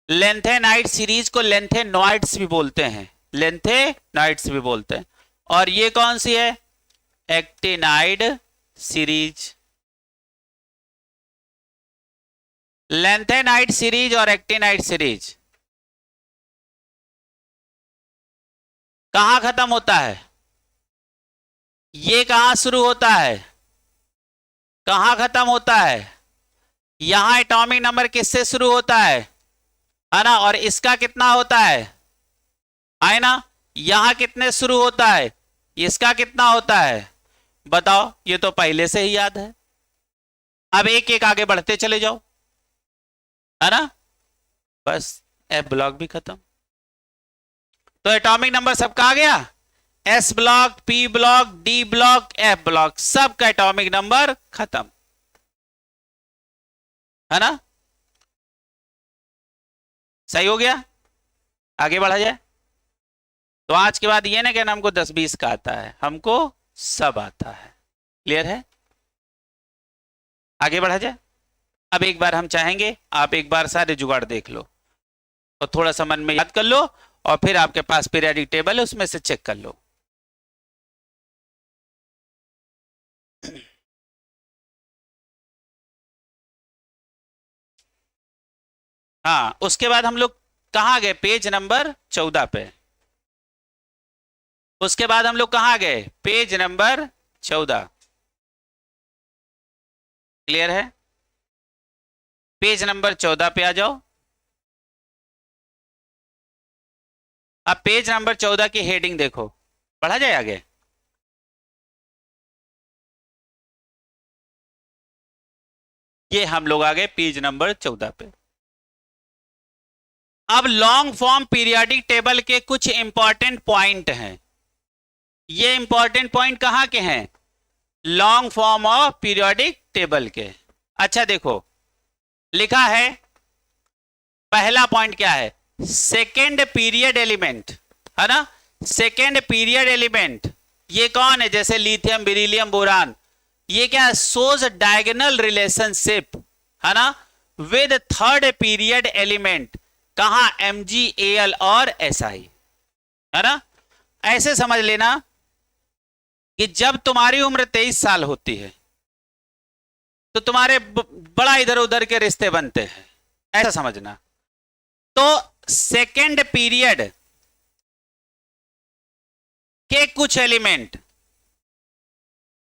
लेंथेनाइड सीरीज को लेंथेनॉइड्स भी बोलते हैं, लेंथेनॉइड्स भी बोलते हैं। और ये कौन सी है, एक्टिनाइड सीरीज। लेंथेनाइड सीरीज और एक्टिनाइड सीरीज कहां खत्म होता है, ये कहां शुरू होता है, कहां खत्म होता है, यहां एटॉमिक नंबर किससे शुरू होता है ना, और इसका कितना होता है ना, यहां कितने शुरू होता है, इसका कितना होता है, बताओ। ये तो पहले से ही याद है। अब एक एक आगे बढ़ते चले जाओ, है ना, बस एफ ब्लॉक भी खत्म। तो एटॉमिक नंबर सबका आ गया, S block, P block, D block, F block, सबका एटॉमिक नंबर खत्म, है ना। सही हो गया, आगे बढ़ा जाए। तो आज के बाद ये ना कहना हमको 10-20 का आता है, हमको सब आता है। क्लियर है, आगे बढ़ा जाए। अब एक बार हम चाहेंगे आप एक बार सारे जुगाड़ देख लो और थोड़ा सा मन में याद कर लो, और फिर आपके पास पीरियोडिक टेबल है उसमें से चेक कर लो। हाँ, उसके बाद हम लोग कहां गए, पेज नंबर 14 पे। उसके बाद हम लोग कहां गए, पेज नंबर 14। क्लियर है, पेज नंबर 14 पे आ जाओ। अब पेज नंबर 14 की हेडिंग देखो, पढ़ा जाए आगे। ये हम लोग आ गए पेज नंबर 14 पे। अब लॉन्ग फॉर्म पीरियोडिक टेबल के कुछ इंपॉर्टेंट पॉइंट हैं। ये इंपॉर्टेंट पॉइंट कहां के हैं, long form of periodic table के। अच्छा देखो, लिखा है पहला पॉइंट क्या है, सेकेंड पीरियड एलिमेंट, है ना। सेकेंड पीरियड एलिमेंट ये कौन है, जैसे लिथियम, बेरिलियम, बोरान, ये क्या है, सोज डायगोनल रिलेशनशिप, है ना, विद थर्ड पीरियड एलिमेंट। कहां, MgAl और Si, है ना। ऐसे समझ लेना कि जब तुम्हारी उम्र 23 साल होती है तो तुम्हारे बड़ा इधर उधर के रिश्ते बनते हैं, ऐसा समझना। तो सेकेंड पीरियड के कुछ एलिमेंट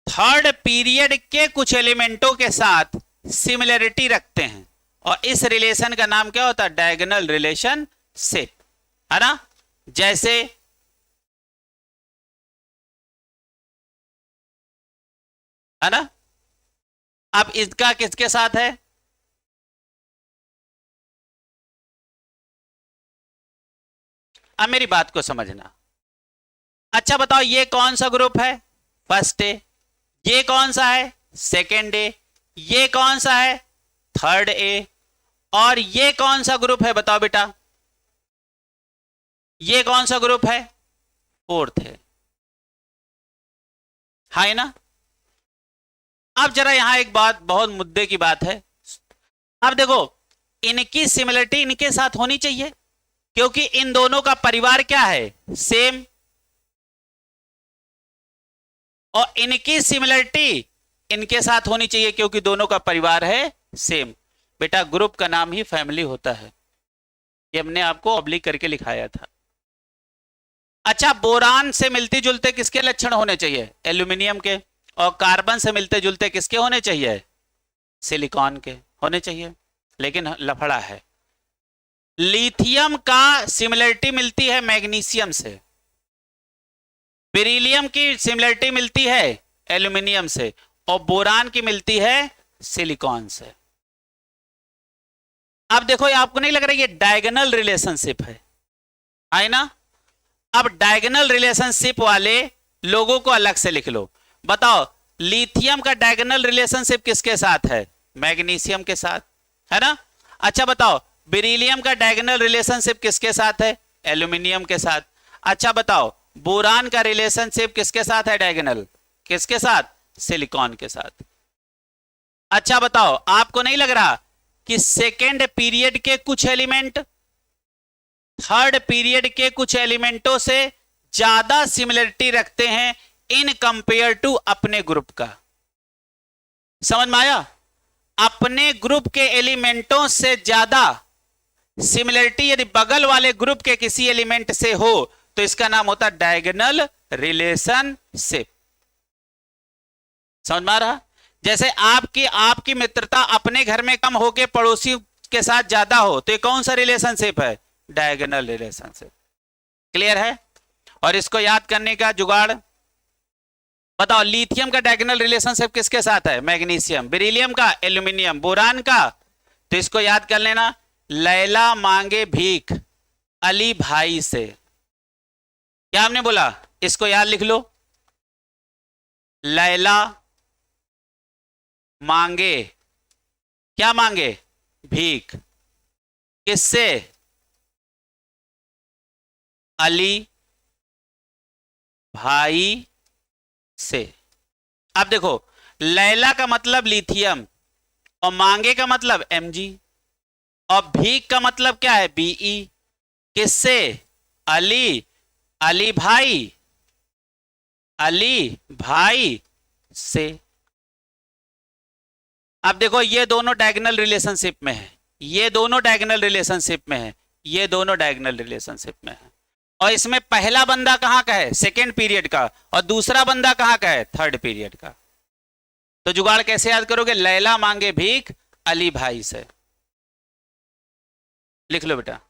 थर्ड पीरियड के कुछ एलिमेंटों के साथ सिमिलरिटी रखते हैं, और इस रिलेशन का नाम क्या होता है, डायगोनल रिलेशनशिप, है ना। जैसे है ना, अब इसका किसके साथ है, अब मेरी बात को समझना। अच्छा बताओ, ये कौन सा ग्रुप है, फर्स्ट ए, ये कौन सा है, सेकेंड ए, ये कौन सा है, थर्ड ए, और ये कौन सा ग्रुप है, बताओ बेटा, ये कौन सा ग्रुप है, फोर्थ है, है ना। अब जरा यहां एक बात, बहुत मुद्दे की बात है। अब देखो, इनकी सिमिलरिटी इनके साथ होनी चाहिए, क्योंकि इन दोनों का परिवार क्या है, सेम, और इनकी सिमिलरिटी इनके साथ होनी चाहिए क्योंकि दोनों का परिवार है सेम। बेटा ग्रुप का नाम ही फैमिली होता है, ये हमने आपको ऑब्लिक करके लिखाया था। अच्छा, बोरान से मिलते जुलते किसके लक्षण होने चाहिए, एल्यूमिनियम के, और कार्बन से मिलते जुलते किसके होने चाहिए, सिलिकॉन के होने चाहिए, लेकिन लफड़ा है। लिथियम का सिमिलरिटी मिलती है मैग्नीशियम से, बेरिलियम की सिमिलरिटी मिलती है एल्यूमिनियम से, और बोरान की मिलती है सिलिकॉन से। अब देखो, ये आपको नहीं लग रहा ये डायगोनल रिलेशनशिप है ना? अब डायगोनल रिलेशनशिप वाले लोगों को अलग से लिख लो। बताओ, लिथियम का डायगोनल रिलेशनशिप किसके साथ है? मैग्नीशियम के साथ, है ना? अच्छा बताओ, बेरिलियम का डायगोनल रिलेशनशिप किसके साथ है? एल्यूमिनियम के साथ। अच्छा बताओ, बोरान का रिलेशनशिप किसके साथ है डायगोनल? किसके साथ? सिलिकॉन के साथ। अच्छा बताओ, आपको नहीं लग रहा कि सेकेंड पीरियड के कुछ एलिमेंट थर्ड पीरियड के कुछ एलिमेंटों से ज्यादा सिमिलरिटी रखते हैं इन कंपेयर टू अपने ग्रुप का? समझ में आया? अपने ग्रुप के एलिमेंटों से ज्यादा सिमिलरिटी यदि बगल वाले ग्रुप के किसी एलिमेंट से हो तो इसका नाम होता है डायगोनल रिलेशनशिप। समझ में आ रहा? जैसे आपकी मित्रता अपने घर में कम होके पड़ोसी के साथ ज्यादा हो तो ये कौन सा रिलेशनशिप है? Diagonal relationship. क्लियर है? और इसको याद करने का जुगाड़ बताओ, लिथियम का डायगोनल रिलेशनशिप किसके साथ है? मैग्नीशियम। बेरिलियम का? एल्यूमिनियम। बोरान का? तो इसको याद कर लेना, लैला मांगे भीख अली भाई से। क्या हमने बोला? इसको याद लिख लो, लैला मांगे, क्या मांगे? भीख। किससे? अली भाई से। अब देखो, लैला का मतलब लिथियम, और मांगे का मतलब Mg, और भीख का मतलब क्या है? Be। किससे? अली भाई से। अब देखो, ये दोनों डायगोनल रिलेशनशिप में है, ये दोनों डायगोनल रिलेशनशिप में है, ये दोनों डायगोनल रिलेशनशिप में है। और इसमें पहला बंदा कहां का है? सेकेंड पीरियड का, और दूसरा बंदा कहां का है? थर्ड पीरियड का। तो जुगाड़ कैसे याद करोगे? लैला मांगे भीख अली भाई से। लिख लो बेटा।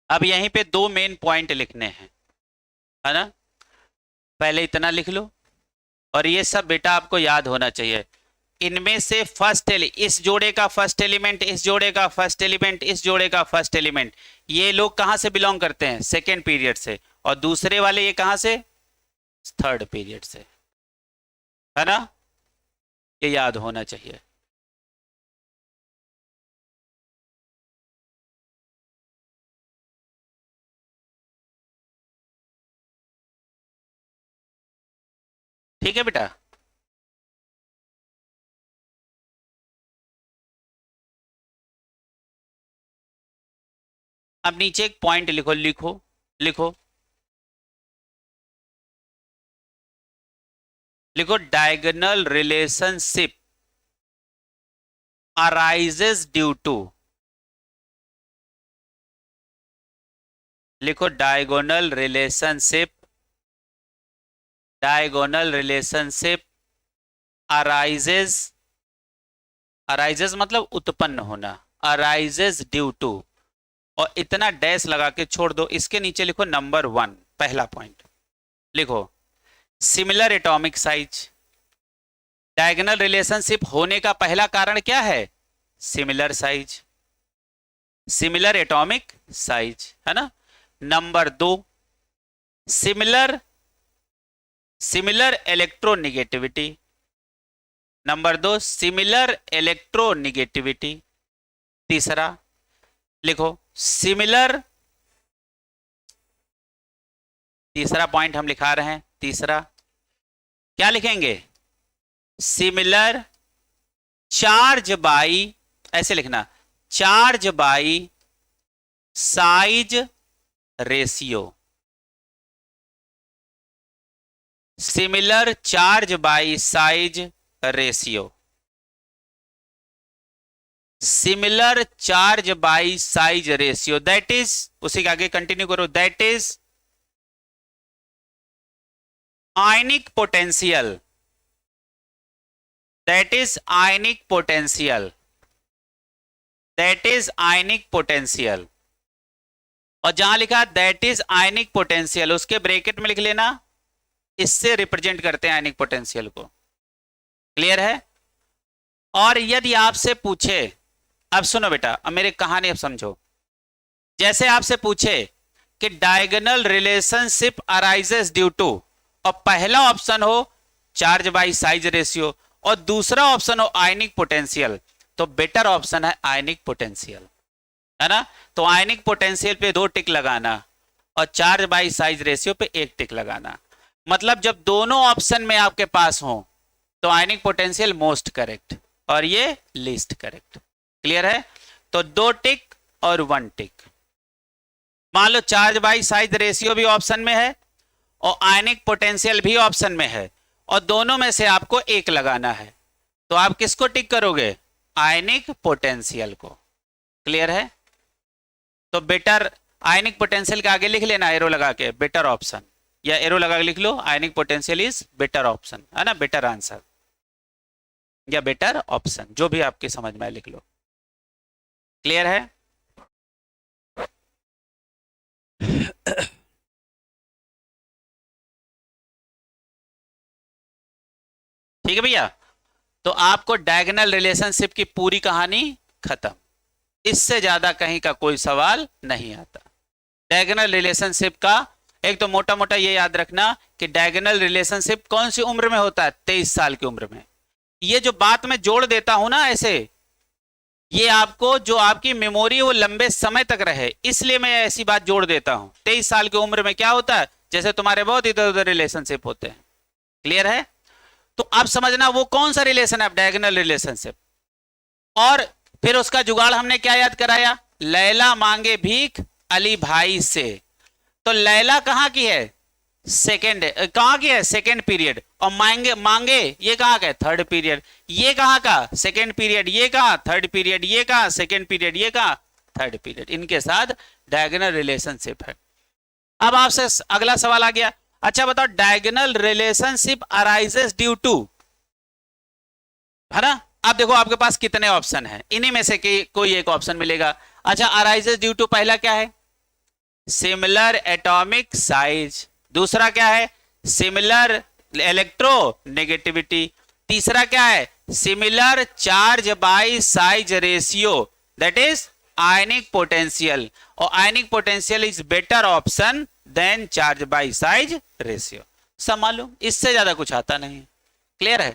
अब यहीं पे दो मेन पॉइंट लिखने हैं, है ना? पहले इतना लिख लो, और ये सब बेटा आपको याद होना चाहिए। इनमें से इस जोड़े का फर्स्ट एलिमेंट, इस जोड़े का फर्स्ट एलिमेंट, इस जोड़े का फर्स्ट एलिमेंट, ये लोग कहां से बिलोंग करते हैं? सेकेंड पीरियड से। और दूसरे वाले ये कहां से? थर्ड पीरियड से, है ना? ये याद होना चाहिए। ठीक है बेटा? अब नीचे एक पॉइंट लिखो, लिखो लिखो लिखो, diagonal relationship arises due to, लिखो डायगोनल रिलेशनशिप अराइजेस, अराइजेस मतलब उत्पन्न होना, अराइजेस ड्यू टू, और इतना डैश लगा के छोड़ दो। इसके नीचे लिखो नंबर 1, पहला पॉइंट लिखो, similar atomic size. Diagonal relationship होने का पहला कारण क्या है? Similar size, similar atomic size, है ना। Number 2, similar electronegativity. Number 2, similar electronegativity. तीसरा लिखो सिमिलर, तीसरा पॉइंट हम लिखा रहे हैं। तीसरा क्या लिखेंगे? सिमिलर चार्ज बाई, ऐसे लिखना, charge by size ratio. Similar charge by size ratio, similar charge by size ratio, that is, उसी के आगे कंटिन्यू करो, that is ionic potential, that is ionic potential, that is ionic potential. और जहां लिखा that is ionic potential, उसके bracket में लिख लेना इससे रिप्रेजेंट करते हैं आयनिक पोटेंशियल को। क्लियर है? और यदि आपसे पूछे, अब सुनो बेटा, अब मेरी कहानी अब समझो। जैसे आपसे पूछे कि diagonal relationship arises due to, और पहला ऑप्शन हो चार्ज बाई साइज रेशियो और दूसरा ऑप्शन हो आयनिक पोटेंशियल, तो बेटर ऑप्शन है आयनिक पोटेंशियल, है ना। तो आयनिक पोटेंशियल पे 2 टिक लगाना और चार्ज बाई साइज रेशियो पे 1 टिक लगाना। मतलब जब दोनों ऑप्शन में आपके पास हो तो आयनिक पोटेंशियल मोस्ट करेक्ट और ये लीस्ट करेक्ट। क्लियर है? तो 2 टिक और 1 टिक। मान लो चार्ज बाई साइज रेशियो भी ऑप्शन में है और आयनिक पोटेंशियल भी ऑप्शन में है और दोनों में से आपको 1 लगाना है, तो आप किसको टिक करोगे? आयनिक पोटेंशियल को। क्लियर है? तो बेटर, आयनिक पोटेंशियल के आगे लिख लेना एरो लगा के बेटर ऑप्शन, या एरो लगा के लिख लो आयनिक पोटेंशियल इज बेटर ऑप्शन, है ना, बेटर आंसर या बेटर ऑप्शन, जो भी आपकी समझ में लिख लो। क्लियर है? ठीक है भैया। तो आपको डायगोनल रिलेशनशिप की पूरी कहानी खत्म, इससे ज्यादा कहीं का कोई सवाल नहीं आता। डायगोनल रिलेशनशिप का एक तो मोटा मोटा ये याद रखना कि डायगोनल रिलेशनशिप कौन सी उम्र में होता है? 23 साल की उम्र में। ये जो बात मैं जोड़ देता हूं ना ऐसे, ये आपको जो आपकी मेमोरी वो लंबे समय तक रहे, इसलिए मैं ऐसी बात जोड़ देता हूं। 23 साल की उम्र में क्या होता है? जैसे तुम्हारे बहुत इधर उधर रिलेशनशिप होते हैं। क्लियर है? तो आप समझना वो कौन सा रिलेशन है, डायगोनल रिलेशनशिप। और फिर उसका जुगाड़ हमने क्या याद कराया? लैला मांगे भीख अली भाई से। तो लैला कहां की है? सेकेंड, कहां की है? Second period. और मांगे, मांगे ये कहां का है? Third period. ये कहां का? Second period. ये कहां? Third period. ये कहां? Second period. ये कहां? Third period. इनके साथ डायगोनल रिलेशनशिप है। अब आपसे अगला सवाल आ गया, अच्छा बताओ diagonal relationship arises due to, है ना। अब देखो आपके पास कितने ऑप्शन हैं, इन्हीं में से कोई एक ऑप्शन मिलेगा। अच्छा, अराइजेस ड्यू टू पहला क्या है? Similar atomic size. दूसरा क्या है? Similar electronegativity. तीसरा क्या है? Similar charge by size ratio, that is ionic potential. और ionic potential is better option than charge by size ratio. सब मालूम, इससे ज्यादा कुछ आता नहीं। क्लियर है?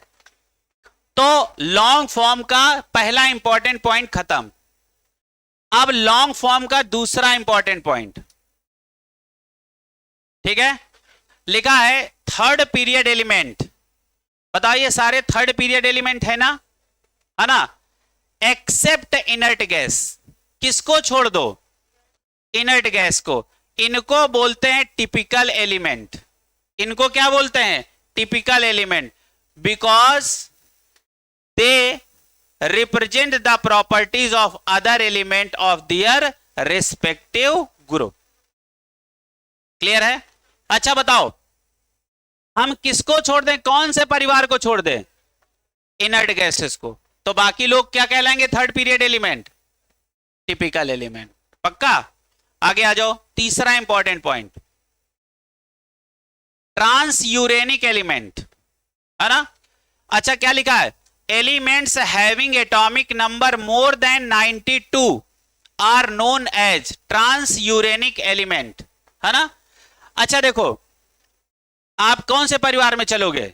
तो लॉन्ग फॉर्म का पहला इंपॉर्टेंट पॉइंट खत्म। अब लॉन्ग फॉर्म का दूसरा इंपॉर्टेंट पॉइंट, ठीक है, लिखा है थर्ड पीरियड एलिमेंट। बताइए सारे थर्ड पीरियड एलिमेंट है ना, है ना, एक्सेप्ट इनर्ट गैस। किसको छोड़ दो? इनर्ट गैस को। इनको बोलते हैं टिपिकल एलिमेंट। इनको क्या बोलते हैं? Typical element, because they represent the properties of other element of their respective group. Clear है? अच्छा बताओ हम किसको छोड़ दें, कौन से परिवार को छोड़ दें? इनर्ट गैसेस को। तो बाकी लोग क्या कहलाएंगे? Third period element, typical element. पक्का? आगे आ जाओ, तीसरा important point. Transuranic element, है ना। अच्छा क्या लिखा है, elements having atomic number more than 92 are known as transuranic element, है ना। अच्छा देखो, आप कौन से परिवार में चलोगे,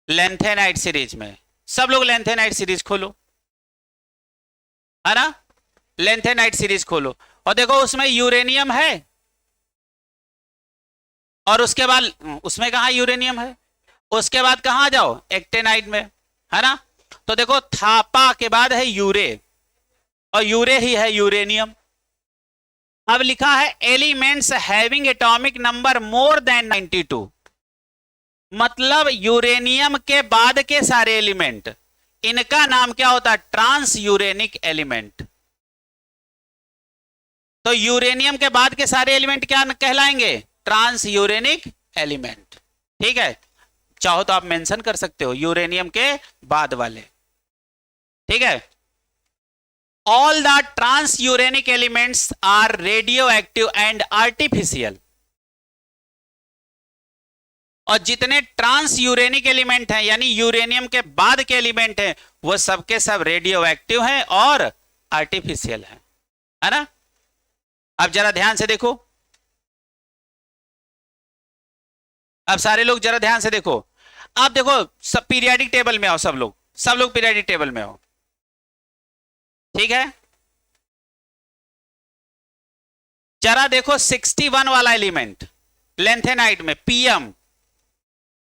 लेंथेनाइट सीरीज में। सब लोग लेंथेनाइट सीरीज खोलो, है ना, लेंथेनाइट सीरीज खोलो और देखो उसमें यूरेनियम है और उसके बाद उसमें कहा यूरेनियम है, उसके बाद कहां जाओ, एक्टेनाइट में, है ना। तो देखो थापा के बाद है यूरे और यूरे ही है यूरेनियम। अब लिखा है elements having atomic number more than 92, मतलब यूरेनियम के बाद के सारे एलिमेंट, इनका नाम क्या होता है, ट्रांस यूरेनिक एलिमेंट। तो यूरेनियम के बाद के सारे एलिमेंट क्या कहलाएंगे, ट्रांस यूरेनिक एलिमेंट। ठीक है, चाहो तो आप मेंशन कर सकते हो यूरेनियम के बाद वाले। ठीक है, all the transuranic elements are radioactive and artificial, और जितने ट्रांस यूरेनिक एलिमेंट हैं यानी यूरेनियम के बाद के एलिमेंट हैं वो सबके सब रेडियो एक्टिव हैं और आर्टिफिशियल हैं, है ना। अब जरा ध्यान से देखो, अब सारे लोग जरा ध्यान से देखो। आप देखो सब पीरियोडिक टेबल में आओ, सब लोग पीरियोडिक टेबल में आओ। ठीक है, जरा देखो 61 वाला एलिमेंट लेंथेनाइट में पीएम,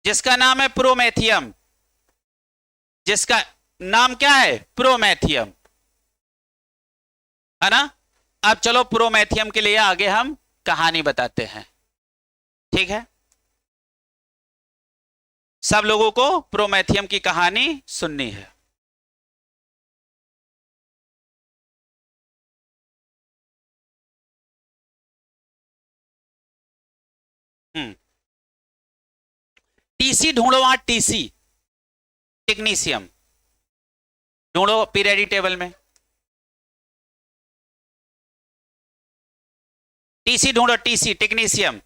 जिसका नाम है प्रोमेथियम, जिसका नाम क्या है, प्रोमेथियम, है ना। अब चलो प्रोमेथियम के लिए आगे हम कहानी बताते हैं। ठीक है, सब लोगों को प्रोमेथियम की कहानी सुननी है। टीसी ढूंढो, वहां टीसी टेक्नीशियम ढूंढो पीरियोडिक टेबल में, टीसी ढूंढो, टीसी टेक्नीशियम।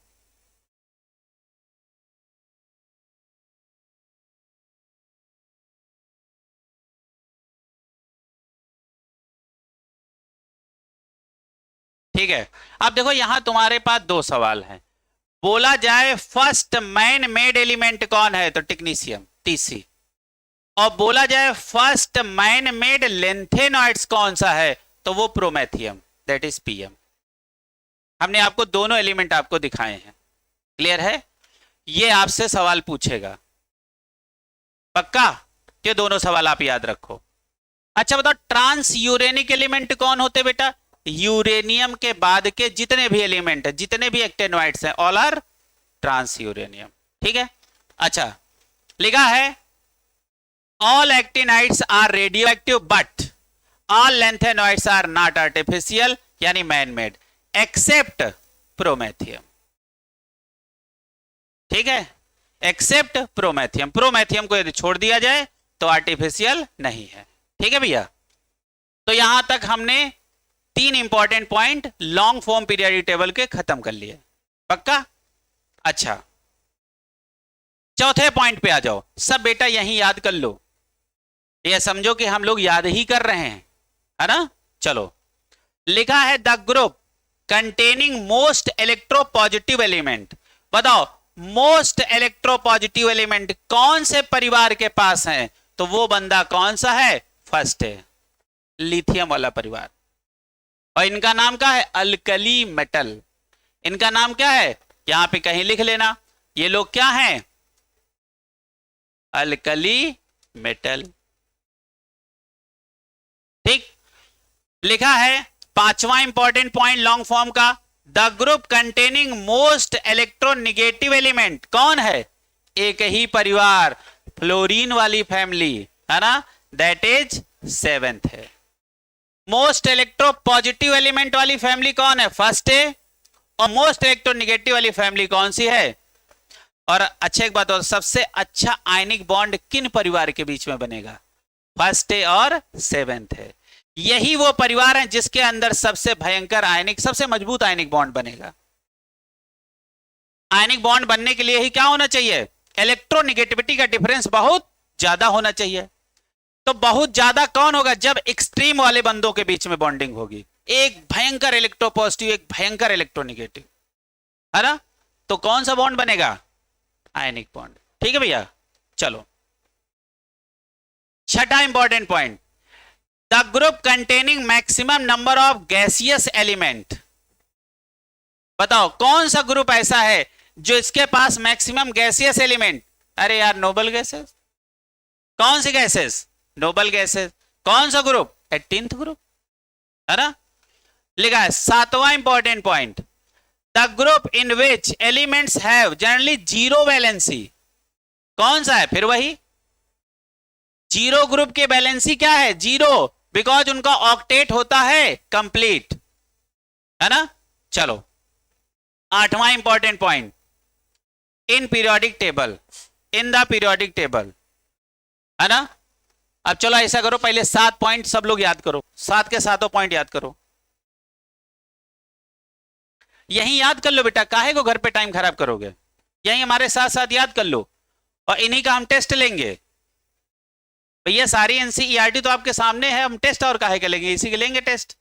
ठीक है, अब देखो यहां तुम्हारे पास दो सवाल हैं। बोला जाए फर्स्ट मैन मेड एलिमेंट कौन है, तो टेक्नीशियम टीसी, और बोला जाए फर्स्ट मैन मेड लेंथेनॉइड्स कौन सा है, तो वो प्रोमेथियम, दैट इज पीएम। हमने आपको दोनों एलिमेंट आपको दिखाए हैं, क्लियर है। ये आपसे सवाल पूछेगा पक्का, ये दोनों सवाल आप याद रखो। अच्छा बताओ ट्रांस यूरेनिक एलिमेंट कौन होते बेटा, यूरेनियम के बाद के जितने भी एलिमेंट है, जितने भी एक्टेनॉइड्स हैं, ऑल आर ट्रांस यूरेनियम। ठीक है, अच्छा लिखा है all actinides are radioactive but all lanthanoids are not artificial यानी मैन मेड एक्सेप्ट प्रोमेथियम। ठीक है, एक्सेप्ट प्रोमेथियम, प्रोमेथियम को यदि छोड़ दिया जाए तो आर्टिफिशियल नहीं है। ठीक है भैया, तो यहां तक हमने 3 important point long form periodic table के खत्म कर लिए, पक्का। अच्छा चौथे पॉइंट पे आ जाओ, सब बेटा यहीं याद कर लो, ये समझो कि हम लोग याद ही कर रहे हैं, है ना। चलो लिखा है the group containing most electropositive element, बताओ मोस्ट इलेक्ट्रोपॉजिटिव एलिमेंट कौन से परिवार के पास है, तो वो बंदा कौन सा है, फर्स्ट है, लिथियम वाला परिवार, और इनका नाम क्या है, अल्कली मेटल। इनका नाम क्या है, यहां पे कहीं लिख लेना, ये लोग क्या हैं, अल्कली मेटल। ठीक, लिखा है पांचवा इंपॉर्टेंट पॉइंट लॉन्ग फॉर्म का, the group containing most electronegative element कौन है, एक ही परिवार, फ्लोरीन वाली फैमिली, है ना, दैट इज 7th है। मोस्ट इलेक्ट्रो पॉजिटिव एलिमेंट वाली फैमिली कौन है, फर्स्ट है, और मोस्ट इलेक्ट्रोनिगेटिव वाली फैमिली कौन सी है। और अच्छा एक बात और, सबसे अच्छा आयनिक बॉन्ड किन परिवार के बीच में बनेगा, फर्स्ट है और 7th है। यही वो परिवार है जिसके अंदर सबसे भयंकर आयनिक, सबसे मजबूत आयनिक बॉन्ड बनेगा। आयनिक बॉन्ड बनने के लिए ही क्या होना चाहिए, इलेक्ट्रोनिगेटिविटी का डिफरेंस बहुत ज्यादा होना चाहिए। तो बहुत ज्यादा कौन होगा, जब एक्सट्रीम वाले बंदों के बीच में बॉन्डिंग होगी, एक भयंकर इलेक्ट्रोपॉजिटिव एक भयंकर इलेक्ट्रोनिगेटिव, है ना। तो कौन सा बॉन्ड बनेगा, आयनिक बॉन्ड। ठीक है भैया। चलो छठा important point, the group containing maximum number of gaseous element. बताओ कौन सा ग्रुप ऐसा है जो इसके पास मैक्सिमम गैसियस एलिमेंट, अरे यार नोबल गैसेस। कौन सी गैसेस, नोबल गैसेस। कौन सा ग्रुप, 18th ग्रुप, है ना। लिखा है सातवां important point, the group in which elements have generally zero valency. कौन सा है, फिर वही जीरो ग्रुप की वैलेंसी क्या है, जीरो, बिकॉज उनका ऑक्टेट होता है कंप्लीट, है ना। चलो आठवां important point, in periodic table, in the periodic table, है ना। अब चलो ऐसा करो, पहले 7 पॉइंट सब लोग याद करो, 7 के 7 पॉइंट याद करो। यही याद कर लो बेटा, काहे को घर पे टाइम खराब करोगे, यही हमारे साथ साथ याद कर लो, और इन्हीं का हम टेस्ट लेंगे। भैया सारी एनसीईआरटी तो आपके सामने है, हम टेस्ट और काहे के लेंगे, इसी के लेंगे टेस्ट।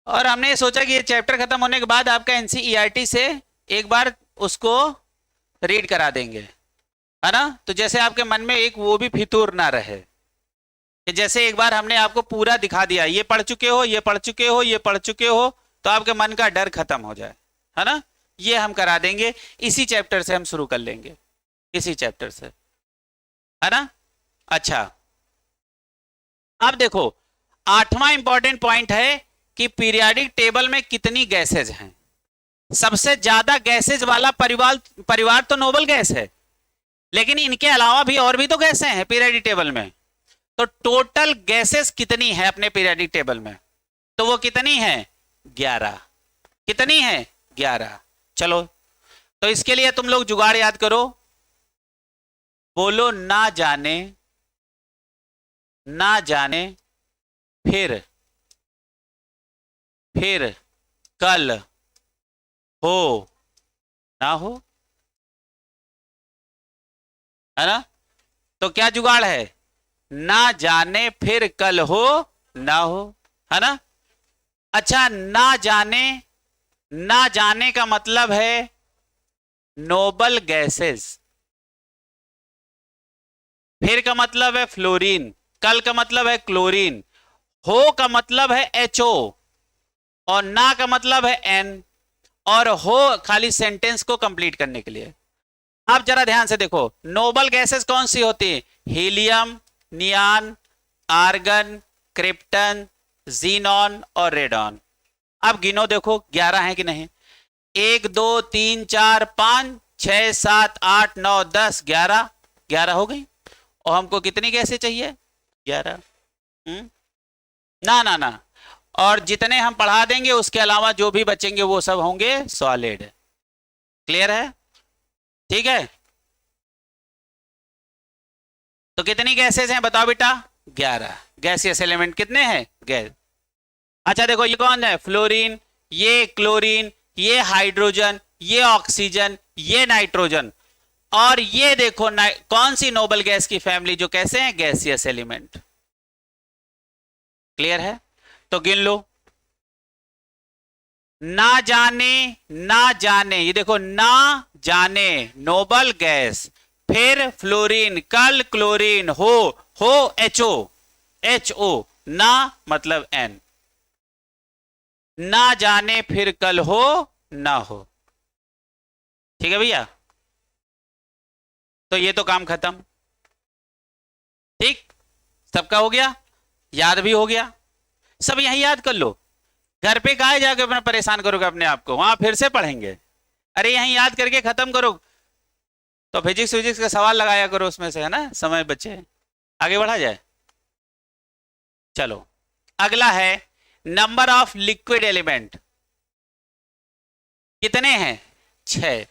और हमने सोचा कि ये चैप्टर खत्म होने के बाद आपका एनसीईआरटी से एक बार उसको रीड करा देंगे, है ना। तो जैसे आपके मन में एक वो भी फितूर ना रहे कि जैसे एक बार हमने आपको पूरा दिखा दिया, ये पढ़ चुके हो, ये पढ़ चुके हो, ये पढ़ चुके हो, तो आपके मन का डर खत्म हो जाए, है ना। ये हम करा देंगे, इसी चैप्टर से हम शुरू कर लेंगे, इसी चैप्टर से, है ना। अच्छा अब देखो, आठवां इंपॉर्टेंट पॉइंट है कि पीरियोडिक टेबल में कितनी गैसेज हैं। सबसे ज्यादा गैसेज वाला परिवार परिवार तो नोबल गैस है, लेकिन इनके अलावा भी और भी तो गैसें हैं पीरियोडिक टेबल में। तो टोटल गैसेस कितनी है अपने पीरियोडिक टेबल में, तो वो कितनी है, 11। कितनी है, 11। चलो तो इसके लिए तुम लोग जुगाड़ याद करो, बोलो ना जाने, ना जाने फिर कल हो ना हो, है ना। तो क्या जुगाड़ है, ना जाने फिर कल हो ना हो, है ना। अच्छा ना जाने का मतलब है नोबल गैसेस, फिर का मतलब है फ्लोरीन, कल का मतलब है क्लोरीन, हो का मतलब है HO, और ना का मतलब है N, और हो खाली सेंटेंस को कंप्लीट करने के लिए। अब जरा ध्यान से देखो, नोबल गैसेस कौन सी होती है, हीलियम, नियान, आर्गन, क्रिप्टन, जीनॉन और रेडॉन। अब गिनो देखो 11 है कि नहीं, 1 2 3 4 5 6 7 8 9 10 11, 11 हो गई। और हमको कितनी गैसें चाहिए, 11। ना ना ना, और जितने हम पढ़ा देंगे उसके अलावा जो भी बचेंगे वो सब होंगे सॉलिड। क्लियर है, ठीक है। तो कितनी गैसेज हैं बताओ बेटा, 11 गैसियस एलिमेंट कितने हैं, गैस। अच्छा देखो ये कौन है, फ्लोरीन, ये क्लोरीन, ये हाइड्रोजन, ये ऑक्सीजन, ये नाइट्रोजन, और ये देखो कौन सी नोबल गैस की फैमिली जो कैसे हैं, गैसियस एलिमेंट। क्लियर है, तो गिन लो, ना जाने, ना जाने, ये देखो ना जाने नोबल गैस, फिर फ्लोरीन, कल क्लोरीन, हो HO, HO, ना मतलब N, ना जाने फिर कल हो ना हो। ठीक है भैया, तो ये तो काम खत्म, ठीक, सबका हो गया, याद भी हो गया, सब यही याद कर लो। घर पे कहा जाके अपना परेशान करोगे अपने आप को, वहां फिर से पढ़ेंगे, अरे यहीं याद करके खत्म करो। तो फिजिक्स फिजिक्स का सवाल लगाया करो उसमें से, है ना, समय बचे, आगे बढ़ा जाए। चलो अगला है नंबर ऑफ लिक्विड एलिमेंट, कितने हैं, 6।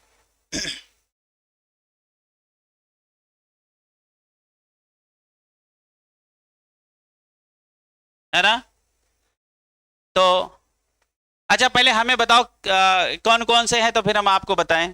है ना। तो अच्छा पहले हमें बताओ कौन कौन से हैं, तो फिर हम आपको बताएं।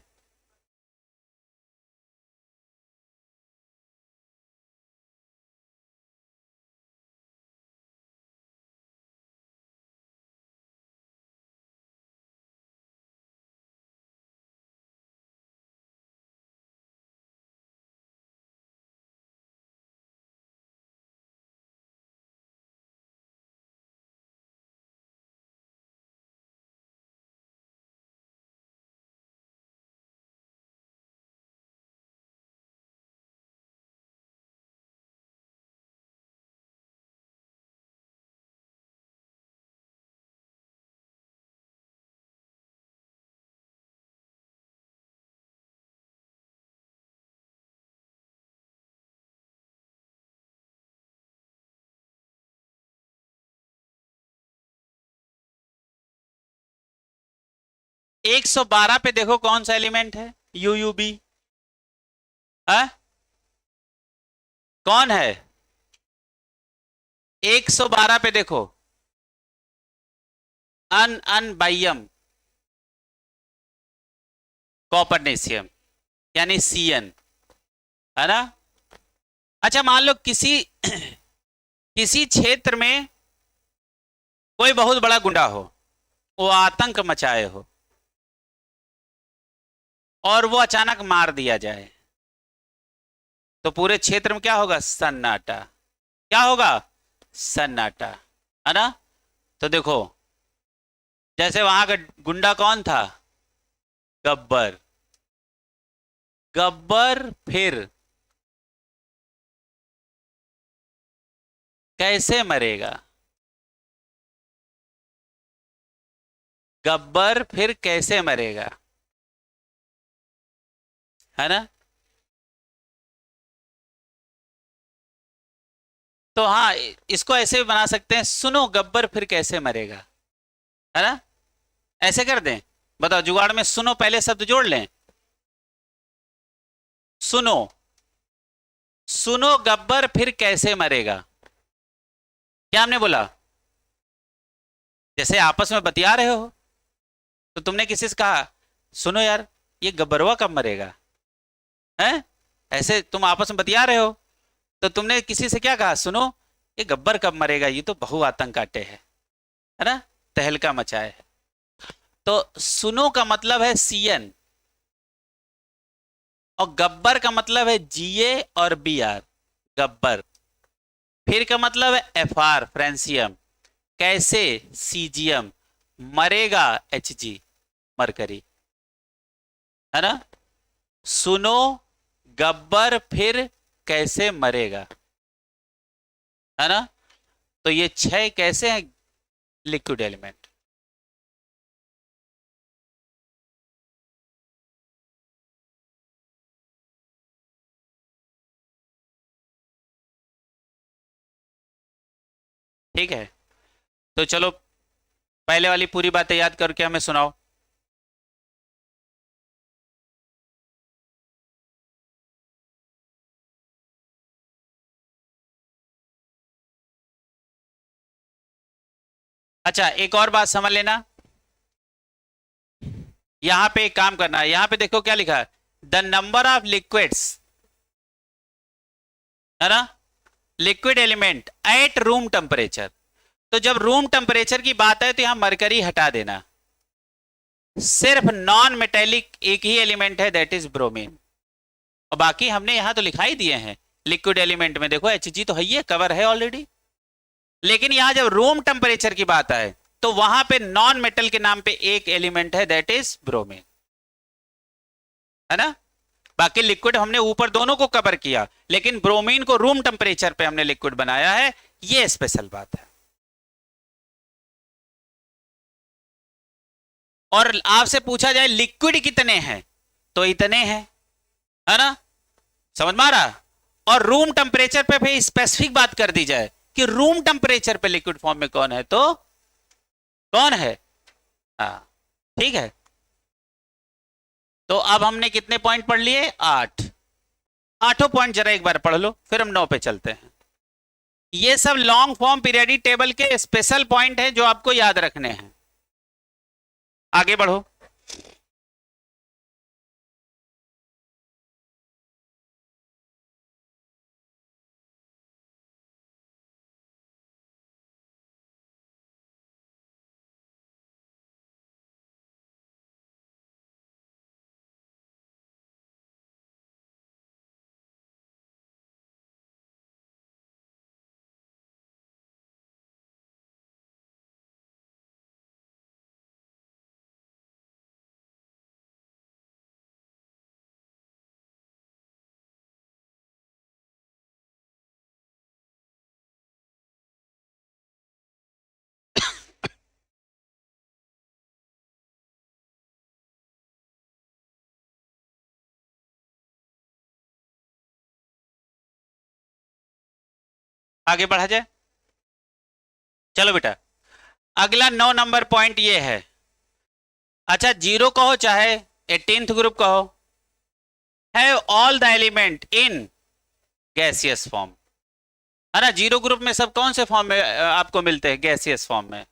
एक सौ बारह पे देखो कौन सा एलिमेंट है, यूयूबी। है कौन है? 112 पे देखो, अन अन बाइयम कॉपरनेशियम, यानी सीएन, है ना। अच्छा मान लो किसी किसी क्षेत्र में कोई बहुत बड़ा गुंडा हो, वो आतंक मचाए हो, और वो अचानक मार दिया जाए, तो पूरे क्षेत्र में क्या होगा? सन्नाटा। क्या होगा? सन्नाटा, है ना। तो देखो, जैसे वहां का गुंडा कौन था? गब्बर। गब्बर फिर कैसे मरेगा? गब्बर फिर कैसे मरेगा, है ना। तो हाँ, इसको ऐसे भी बना सकते हैं, सुनो गब्बर फिर कैसे मरेगा, है ना। ऐसे कर दें, बताओ जुगाड़ में सुनो पहले शब्द जोड़ लें। सुनो, सुनो गब्बर फिर कैसे मरेगा। क्या हमने बोला? जैसे आपस में बतिया रहे हो, तो तुमने किसी से कहा सुनो यार, ये गब्बरवा कब मरेगा, है। ऐसे तुम आपस में बतिया रहे हो, तो तुमने किसी से क्या कहा? सुनो, ये गब्बर कब मरेगा, ये तो बहु आतंक काटे है ना, तहलका मचाए है। तो सुनो का मतलब है सीएन, और गब्बर का मतलब है जीए और बीआर, गब्बर। फिर का मतलब है एफआर, फ्रेंसियम। कैसे? सीजियम। मरेगा, एचजी, मरकरी, है ना। सुनो गब्बर फिर कैसे मरेगा, है ना। तो ये छह कैसे हैं? Liquid element. ठीक है, तो चलो पहले वाली पूरी बातें याद करके हमें सुनाओ। अच्छा एक और बात समझ लेना, यहां पे एक काम करना है, यहां पे देखो क्या लिखा है, द नंबर ऑफ लिक्विड्स, है ना, liquid element at room temperature. तो जब रूम टेम्परेचर की बात है तो यहां मरकरी हटा देना, सिर्फ नॉन मेटेलिक एक ही एलिमेंट है, दैट इज ब्रोमीन। और बाकी हमने यहां तो लिखा ही दिए हैं, लिक्विड एलिमेंट में देखो Hg तो है, ये कवर है ऑलरेडी। लेकिन यहां जब रूम टेम्परेचर की बात आए, तो वहां पे नॉन मेटल के नाम पे एक एलिमेंट है, दैट इज ब्रोमीन, है ना। बाकी लिक्विड हमने ऊपर दोनों को कवर किया, लेकिन ब्रोमीन को रूम टेम्परेचर पे हमने लिक्विड बनाया है, ये स्पेशल बात है। और आपसे पूछा जाए लिक्विड कितने हैं, तो इतने हैं, है ना, समझ में आ रहा। और रूम टेम्परेचर पे भी स्पेसिफिक बात कर दी जाए कि रूम टेम्परेचर पे लिक्विड फॉर्म में कौन है, तो कौन है। हाँ ठीक है। तो अब हमने कितने पॉइंट पढ़ लिए? 8। आठों पॉइंट जरा एक बार पढ़ लो, फिर हम 9 पे चलते हैं। ये सब लॉन्ग फॉर्म पीरियडिक टेबल के स्पेशल पॉइंट हैं जो आपको याद रखने हैं। आगे बढ़ो। आगे बढ़ा जाए। चलो बेटा, अगला 9 नंबर पॉइंट ये है। अच्छा, जीरो कहो चाहे 18th ग्रुप कहो, have all the element in gaseous form, है ना। जीरो ग्रुप में सब कौन से फॉर्म में आपको मिलते हैं? गैसियस फॉर्म में।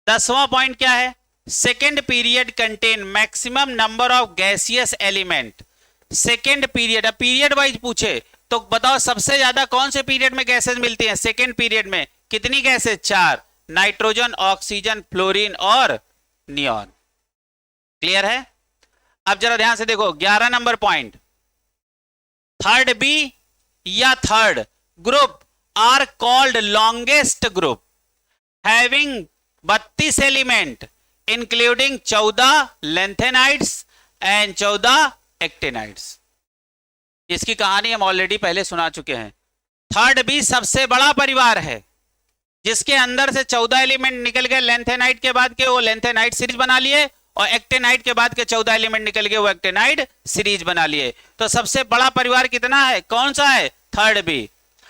10वां पॉइंट क्या है? Second period contain maximum number of gaseous element. Second period, अब पीरियड वाइज पूछे तो बताओ सबसे ज्यादा कौन से पीरियड में गैसेस मिलती हैं? सेकेंड पीरियड में कितनी गैसेस? 4, नाइट्रोजन, ऑक्सीजन, फ्लोरीन और नियॉन। क्लियर है? अब जरा ध्यान से देखो 11 नंबर पॉइंट, थर्ड बी या third group are called longest group having 32 element including 14 lanthanides and 14 actinides. इसकी कहानी हम ऑलरेडी पहले सुना चुके हैं। थर्ड बी सबसे बड़ा परिवार है जिसके अंदर से 14 एलिमेंट निकल गए लेंथेनाइड के बाद के, वो लेंथेनाइड सीरीज बना लिए, और एक्टेनाइड के बाद के 14 एलिमेंट निकल गए, वो एक्टेनाइड सीरीज बना लिए। तो सबसे बड़ा परिवार कितना है? कौन सा है? Third B.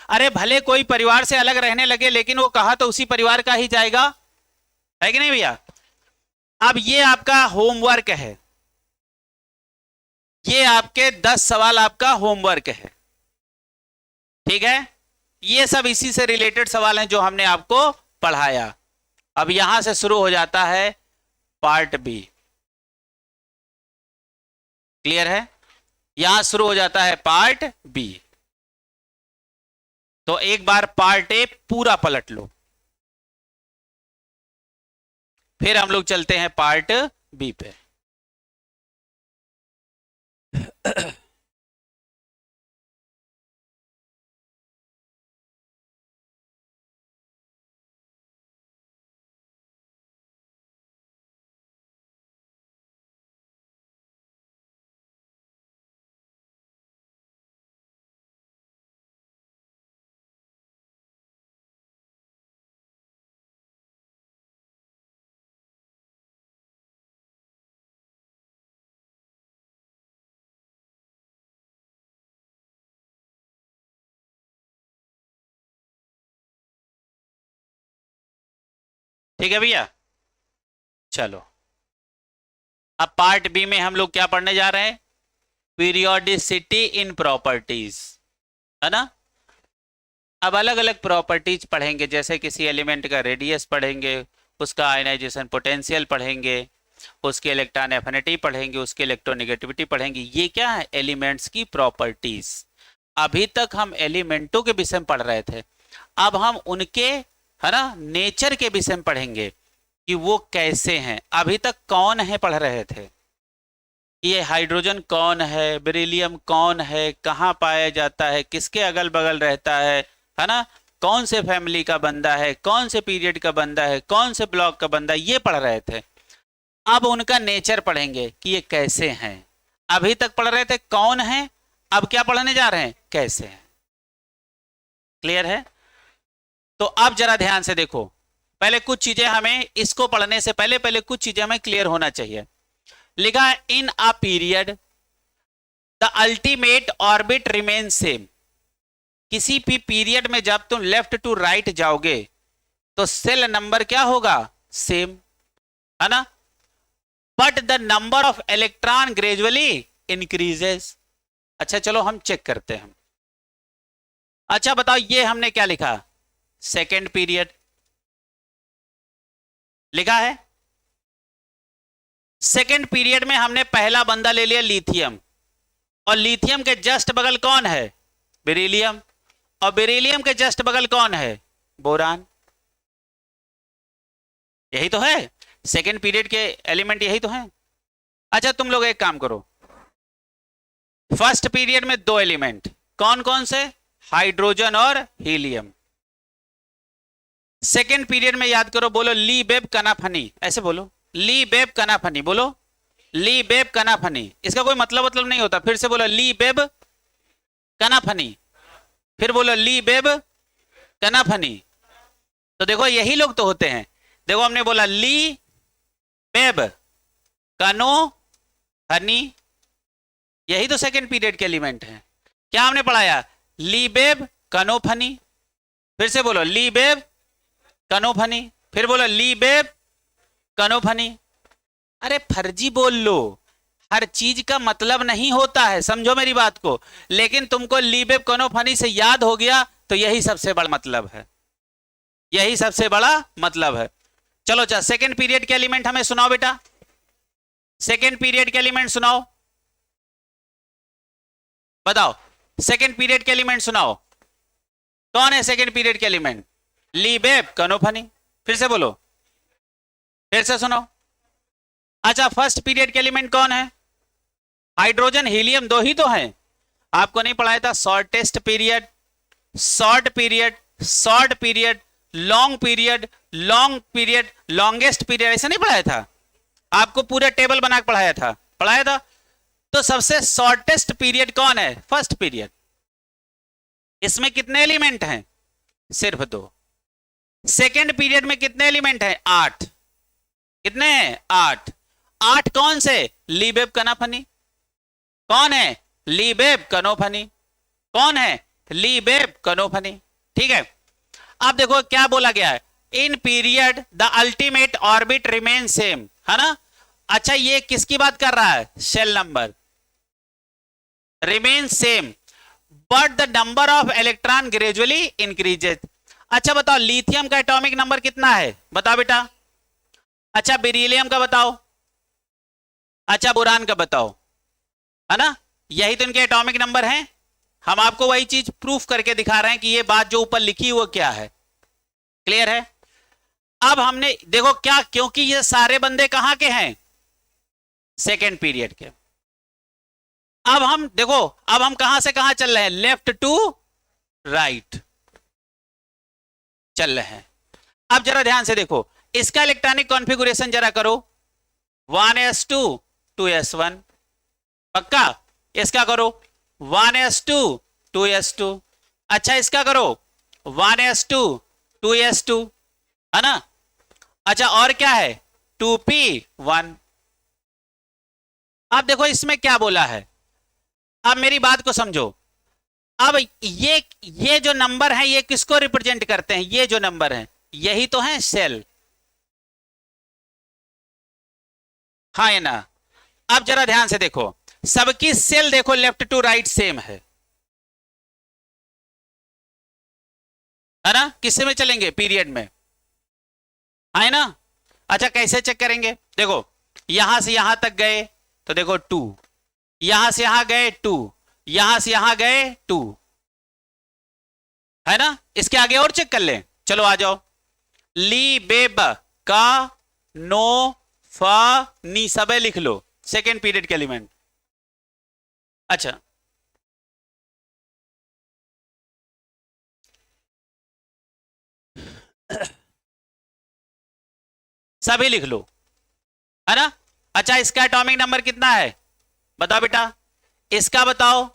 अरे भले कोई परिवार से अलग रहने लगे लेकिन वो कहा तो उसी परिवार का ही जाएगा, है कि नहीं भैया? अब ये आपका होमवर्क है, ये आपके 10 सवाल आपका होमवर्क है, ठीक है। ये सब इसी से रिलेटेड सवाल हैं जो हमने आपको पढ़ाया। अब यहां से शुरू हो जाता है पार्ट बी। क्लियर है? यहां शुरू हो जाता है पार्ट बी। तो एक बार पार्ट ए पूरा पलट लो, फिर हम लोग चलते हैं पार्ट बी पे। ठीक है भैया, चलो अब पार्ट बी में हम लोग क्या पढ़ने जा रहे हैं? पीरियोडिसिटी इन प्रॉपर्टीज, है ना। अब अलग अलग प्रॉपर्टीज पढ़ेंगे, जैसे किसी एलिमेंट का रेडियस पढ़ेंगे, उसका आयनाइजेशन पोटेंशियल पढ़ेंगे, उसकी इलेक्ट्रॉन एफिनिटी पढ़ेंगे, उसकी इलेक्ट्रोनेगेटिविटी पढ़ेंगे। ये क्या है? एलिमेंट्स की प्रॉपर्टीज। अभी तक हम एलिमेंटों के विषय में पढ़ रहे थे, अब हम उनके, है ना, नेचर के विषय में पढ़ेंगे कि वो कैसे हैं। अभी तक कौन है पढ़ रहे थे, ये हाइड्रोजन कौन है, बेरिलियम कौन है, कहाँ पाया जाता है, किसके अगल बगल रहता है ना, कौन से फैमिली का बंदा है, कौन से पीरियड का बंदा है, कौन से ब्लॉक का बंदा है, ये पढ़ रहे थे। अब उनका नेचर पढ़ेंगे कि ये कैसे हैं। अभी तक पढ़ रहे थे कौन है, अब क्या पढ़ने जा रहे हैं? कैसे हैं। क्लियर है? तो अब जरा ध्यान से देखो, पहले कुछ चीजें हमें इसको पढ़ने से पहले पहले कुछ चीजें हमें क्लियर होना चाहिए। लिखा है in a period the ultimate orbit remain same. किसी भी पीरियड में जब तुम लेफ्ट टू राइट जाओगे तो सेल नंबर क्या होगा? सेम, है ना। But the number of electron gradually increases. अच्छा चलो हम चेक करते हैं। अच्छा बताओ, ये हमने क्या लिखा? सेकेंड पीरियड लिखा है, सेकेंड पीरियड में हमने पहला बंदा ले लिया लिथियम, और लिथियम के जस्ट बगल कौन है? बेरिलियम, और बेरिलियम के जस्ट बगल कौन है? बोरान। यही तो है सेकेंड पीरियड के एलिमेंट, यही तो है। अच्छा तुम लोग एक काम करो, फर्स्ट पीरियड में दो एलिमेंट कौन कौन से? हाइड्रोजन और हीलियम। सेकेंड पीरियड में याद करो, बोलो ली बेब कनाफनी, ऐसे बोलो, ली बेब कनाफनी, बोलो ली बेब कनाफनी। इसका कोई मतलब नहीं होता, फिर से बोलो ली बेब कनाफनी, फिर बोलो ली बेब कनाफनी। तो देखो यही लोग तो होते हैं। देखो हमने बोला ली बेब कनो हनी, यही तो सेकेंड पीरियड के एलिमेंट हैं। क्या हमने पढ़ाया? ली बेब कनोफनी, फिर से बोलो ली बेब कनोफनी, फिर बोलो ली बेब कनोफनी। अरे फर्जी बोल लो, हर चीज का मतलब नहीं होता है, समझो मेरी बात को। लेकिन तुमको ली बेब कनोफनी से याद हो गया तो यही सबसे बड़ा मतलब है, यही सबसे बड़ा मतलब है। चलो अच्छा, सेकेंड पीरियड के एलिमेंट हमें सुनाओ बेटा, सेकेंड पीरियड के एलिमेंट सुनाओ, बताओ सेकेंड पीरियड के एलिमेंट सुनाओ। कौन है सेकेंड पीरियड के एलिमेंट? ली बेब कनोफनी, फिर से बोलो, फिर से सुनो। अच्छा फर्स्ट पीरियड के एलिमेंट कौन है? हाइड्रोजन हीलियम, दो ही तो हैं। आपको नहीं पढ़ाया था shortest period, short period, short period, long period, long period, longest period, ऐसा नहीं पढ़ाया था? आपको पूरा टेबल बना के पढ़ाया था, पढ़ाया था। तो सबसे शॉर्टेस्ट पीरियड कौन है? First period. इसमें कितने एलिमेंट हैं? सिर्फ दो। सेकेंड पीरियड में कितने एलिमेंट हैं? 8। कितने हैं? 8। 8 कौन से? ली बेब कनाफनी। कौन है? ली बेब कनोफनी। कौन है? ली बेब कनोफनी। ठीक है, अब देखो क्या बोला गया है, in period the ultimate orbit remain same, है ना? अच्छा ये किसकी बात कर रहा है? Shell number remain same but the number of electron gradually increases. अच्छा बताओ लिथियम का एटॉमिक नंबर कितना है? बताओ बेटा। अच्छा बेरिलियम का बताओ। अच्छा बोरान का बताओ, है ना? यही तो इनके एटॉमिक नंबर हैं। हम आपको वही चीज प्रूफ करके दिखा रहे हैं कि ये बात जो ऊपर लिखी वो क्या है। क्लियर है? अब हमने देखो क्या, क्योंकि ये सारे बंदे कहां के हैं? सेकेंड पीरियड के। अब हम देखो, अब हम कहां से कहां चल रहे हैं? लेफ्ट टू राइट चल रहे हैं। अब जरा ध्यान से देखो, इसका इलेक्ट्रॉनिक कॉन्फ़िगरेशन जरा करो, 1s2 2s1, पक्का? इसका करो 1s2 2s2। अच्छा इसका करो 1s2 2s2, है ना? अच्छा और क्या है? 2p1। अब देखो इसमें क्या बोला है, अब मेरी बात को समझो। अब ये जो नंबर है ये किसको रिप्रेजेंट करते हैं? ये जो नंबर है यही तो है सेल, हाँ है ना? अब जरा ध्यान से देखो, सबकी सेल देखो लेफ्ट टू राइट सेम है ना? किससे में चलेंगे? पीरियड में, है ना? अच्छा कैसे चेक करेंगे? देखो यहां से यहां तक गए तो देखो 2, यहां से यहां गए 2, यहां से यहां गए 2, है ना? इसके आगे और चेक कर लें, चलो आ जाओ। ली बेब का नो फा नी सब लिख लो, सेकेंड पीरियड के एलिमेंट। अच्छा सभी लिख लो, है ना? अच्छा इसका एटॉमिक नंबर कितना है? बताओ बेटा, इसका बताओ।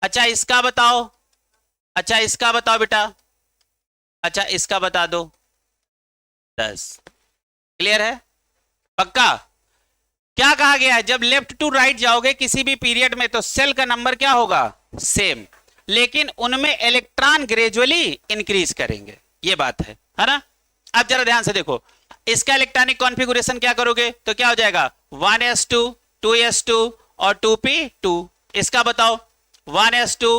अच्छा इसका बताओ। अच्छा इसका बताओ बेटा। अच्छा इसका बता दो, 10। क्लियर है? पक्का? क्या कहा गया है, जब लेफ्ट टू राइट जाओगे किसी भी पीरियड में तो सेल का नंबर क्या होगा? सेम, लेकिन उनमें इलेक्ट्रॉन ग्रेजुअली इंक्रीज करेंगे, ये बात है ना? अब जरा ध्यान से देखो, इसका इलेक्ट्रॉनिक कॉन्फ़िगरेशन क्या करोगे तो क्या हो जाएगा? 1s2 2s2 और 2p2। इसका बताओ 1s2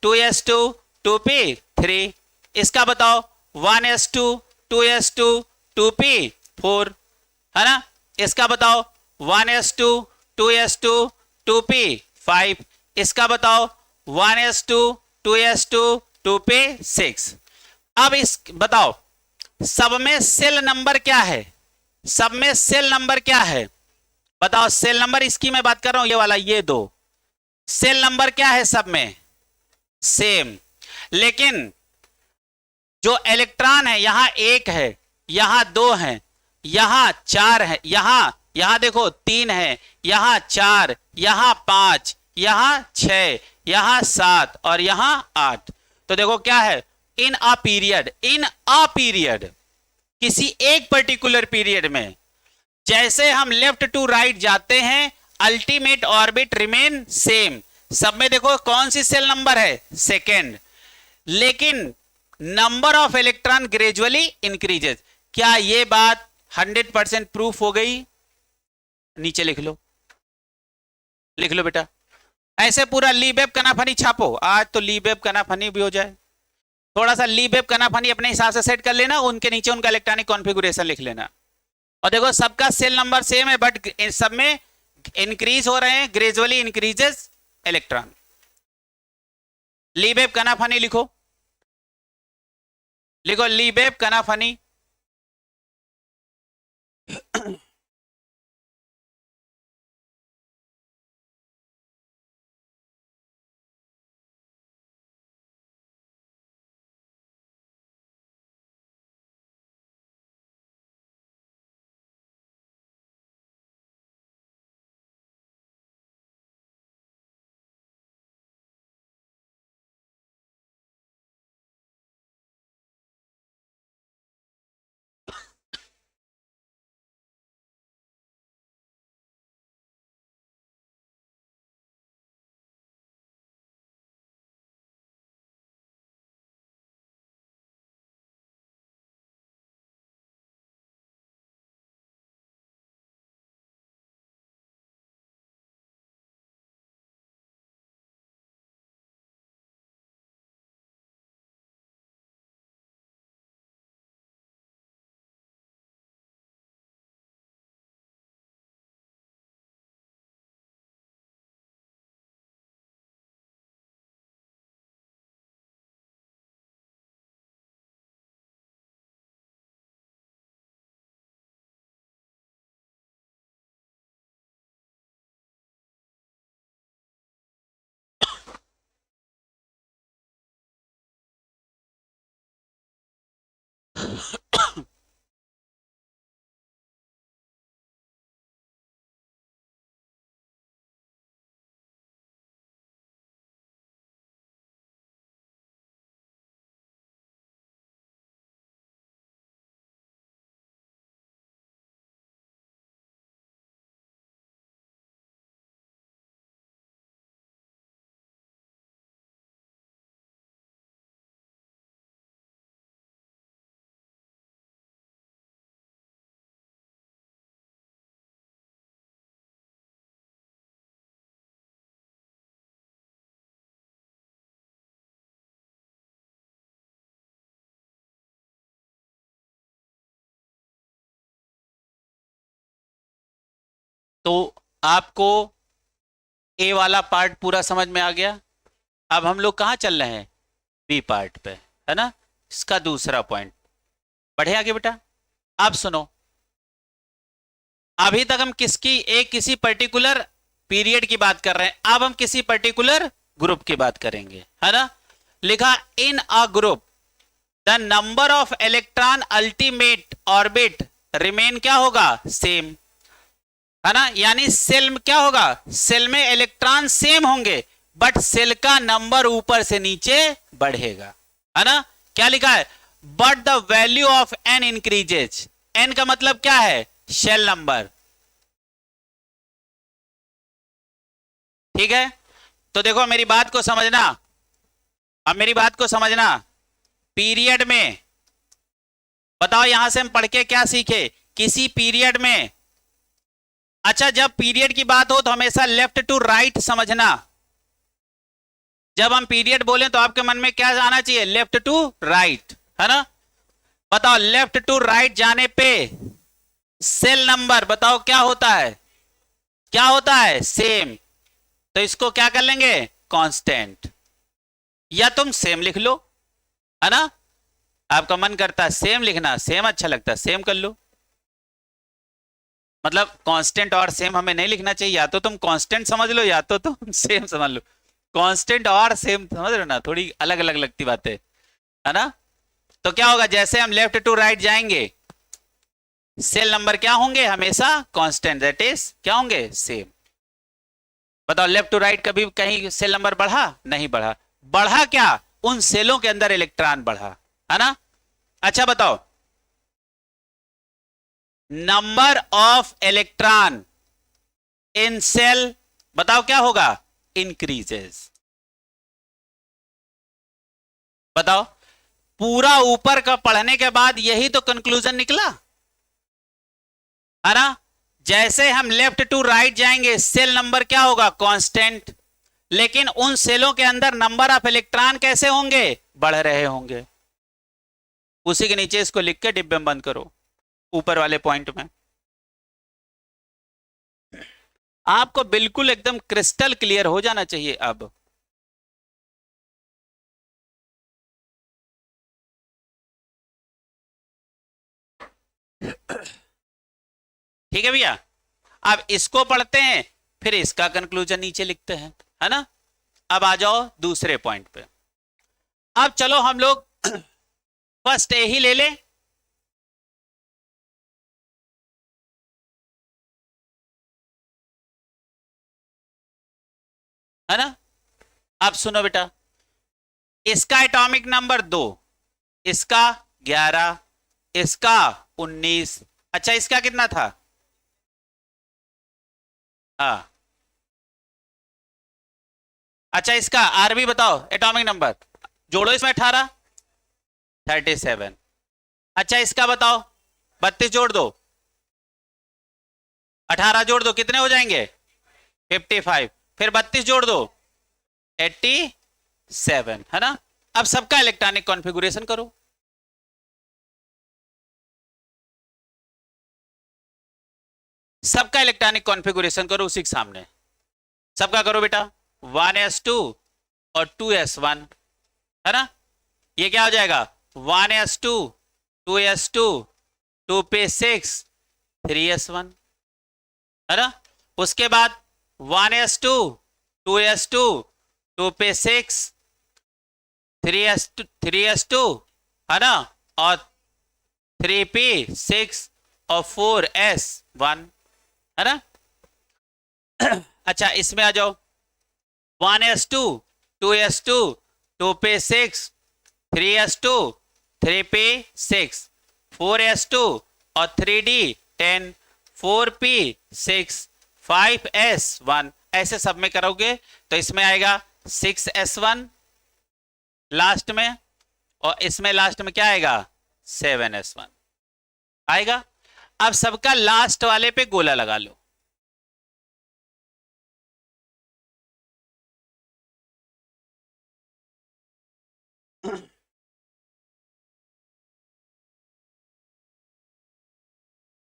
2s2 2p3। इसका बताओ 1s2 2s2 2p4, है ना? इसका बताओ 1s2 2s2 2p 5, इसका बताओ 1s2 2s2 2p 6। अब इस बताओ सब में सेल नंबर क्या है, सब में सेल नंबर क्या है बताओ, सेल नंबर इसकी मैं बात कर रहा हूं, ये वाला, ये दो सेल नंबर क्या है सब में, सेम। लेकिन जो इलेक्ट्रॉन है यहां एक है, यहां दो है, यहां चार है, यहां देखो 3 है, यहां 4, यहां 5, यहां 6, यहां 7 और यहां 8। तो देखो क्या है, इन अ पीरियड किसी एक पर्टिकुलर पीरियड में जैसे हम लेफ्ट टू राइट जाते हैं अल्टीमेट ऑर्बिट रिमेन सेम। सब में देखो कौन सी सेल नंबर है, सेकेंड, लेकिन number of electron gradually increases. क्या यह बात 100% प्रूफ हो गई? नीचे लिख लो बेटा, ऐसे पूरा लीबेब कनाफनी छापो। आज तो लीबेब कनाफनी भी हो जाए, थोड़ा सा लीबेब कनाफनी अपने हिसाब से सेट कर लेना, उनके नीचे उनका इलेक्ट्रॉनिक कॉन्फ़िगरेशन लिख लेना। और देखो सबका सेल नंबर सेम है, बट सब में इंक्रीज हो रहे हैं, ग्रेजुअली इंक्रीजेस इलेक्ट्रॉन। लीबेब कनाफनी लिखो लीबेब कनाफनी। तो आपको ए वाला पार्ट पूरा समझ में आ गया। अब हम लोग कहां चल रहे हैं, बी पार्ट पे, है ना। इसका दूसरा पॉइंट, बढ़े आगे बेटा। अब सुनो, अभी तक हम किसी पर्टिकुलर पीरियड की बात कर रहे हैं, अब हम किसी पर्टिकुलर ग्रुप की बात करेंगे, है ना। लिखा in a group the number of electron ultimate orbit remain क्या होगा, सेम, है ना। यानी सेल में क्या होगा, सेल में इलेक्ट्रॉन सेम होंगे, बट सेल का नंबर ऊपर से नीचे बढ़ेगा, है ना। क्या लिखा है, but the value of N increases. N का मतलब क्या है, शेल नंबर, ठीक है। तो देखो मेरी बात को समझना, अब मेरी बात को समझना। पीरियड में बताओ, यहां से हम पढ़ के क्या सीखे, किसी पीरियड में, अच्छा जब पीरियड की बात हो तो हमेशा लेफ्ट टू राइट समझना। जब हम पीरियड बोलें तो आपके मन में क्या आना चाहिए, लेफ्ट टू राइट, है ना। बताओ लेफ्ट टू राइट जाने पे सेल नंबर बताओ क्या होता है, क्या होता है, सेम। तो इसको क्या कर लेंगे, कांस्टेंट। या तुम सेम लिख लो, है ना, आपका मन करता है सेम लिखना, सेम अच्छा लगता है, सेम कर लो। मतलब कांस्टेंट और सेम हमें नहीं लिखना चाहिए, या तो तुम कांस्टेंट समझ लो या तो तुम सेम समझ लो। कांस्टेंट और सेम समझ रहे हो ना, थोड़ी अलग अलग लगती बातें, है ना। तो क्या होगा, जैसे हम लेफ्ट टू राइट जाएंगे, सेल नंबर क्या होंगे, हमेशा कांस्टेंट, दैट इज क्या होंगे, सेम। बताओ, लेफ्ट टू राइट कभी कहीं सेल नंबर बढ़ा, नहीं बढ़ा। बढ़ा क्या, उन सेलों के अंदर इलेक्ट्रॉन बढ़ा, है ना। अच्छा बताओ, number of electron in shell, बताओ क्या होगा, इंक्रीजेस। बताओ, पूरा ऊपर का पढ़ने के बाद यही तो कंक्लूजन निकला, है ना। जैसे हम लेफ्ट टू राइट जाएंगे, सेल नंबर क्या होगा, कांस्टेंट, लेकिन उन सेलों के अंदर नंबर ऑफ इलेक्ट्रॉन कैसे होंगे, बढ़ रहे होंगे। उसी के नीचे इसको लिख के डिब्बे में बंद करो, ऊपर वाले पॉइंट में। आपको बिल्कुल एकदम क्रिस्टल क्लियर हो जाना चाहिए अब। ठीक है भैया, अब इसको पढ़ते हैं, फिर इसका कंक्लूजन नीचे लिखते हैं, है ना। अब आ जाओ दूसरे पॉइंट पे। अब चलो हम लोग फर्स्ट ए ही ले ले, है ना। अब सुनो बेटा, इसका एटॉमिक नंबर 2, इसका 11, इसका 19। अच्छा, इसका कितना था, हाँ। अच्छा, इसका आरबी बताओ, एटॉमिक नंबर जोड़ो इसमें, 18, 37। अच्छा, इसका बताओ, 32 जोड़ दो, 18 जोड़ दो, कितने हो जाएंगे, 55। फिर 32 जोड़ दो, 87, है ना। अब सबका इलेक्ट्रॉनिक कॉन्फ़िगरेशन करो। सबका इलेक्ट्रॉनिक कॉन्फ़िगरेशन करो उसी के सामने, सबका करो बेटा। 1s2 और 2s1, है ना। ये क्या हो जाएगा, 1s2, 2s2, 2 पे 6, 3s1, है ना। उसके बाद 1s2, 2s2, 2 पे 6, 3s2, है ना, और 3p6 और 4s1, है ना। अच्छा, इसमें आ जाओ, 1s2, 2s2, 2 पे 6, 3s2, 3 पे 6, 4s2 और 3d10, 4p6, 5s1, ऐसे सब में करोगे तो इसमें आएगा 6s1 लास्ट में, और इसमें लास्ट में क्या आएगा, 7s1 आएगा। अब सबका लास्ट वाले पे गोला लगा लो।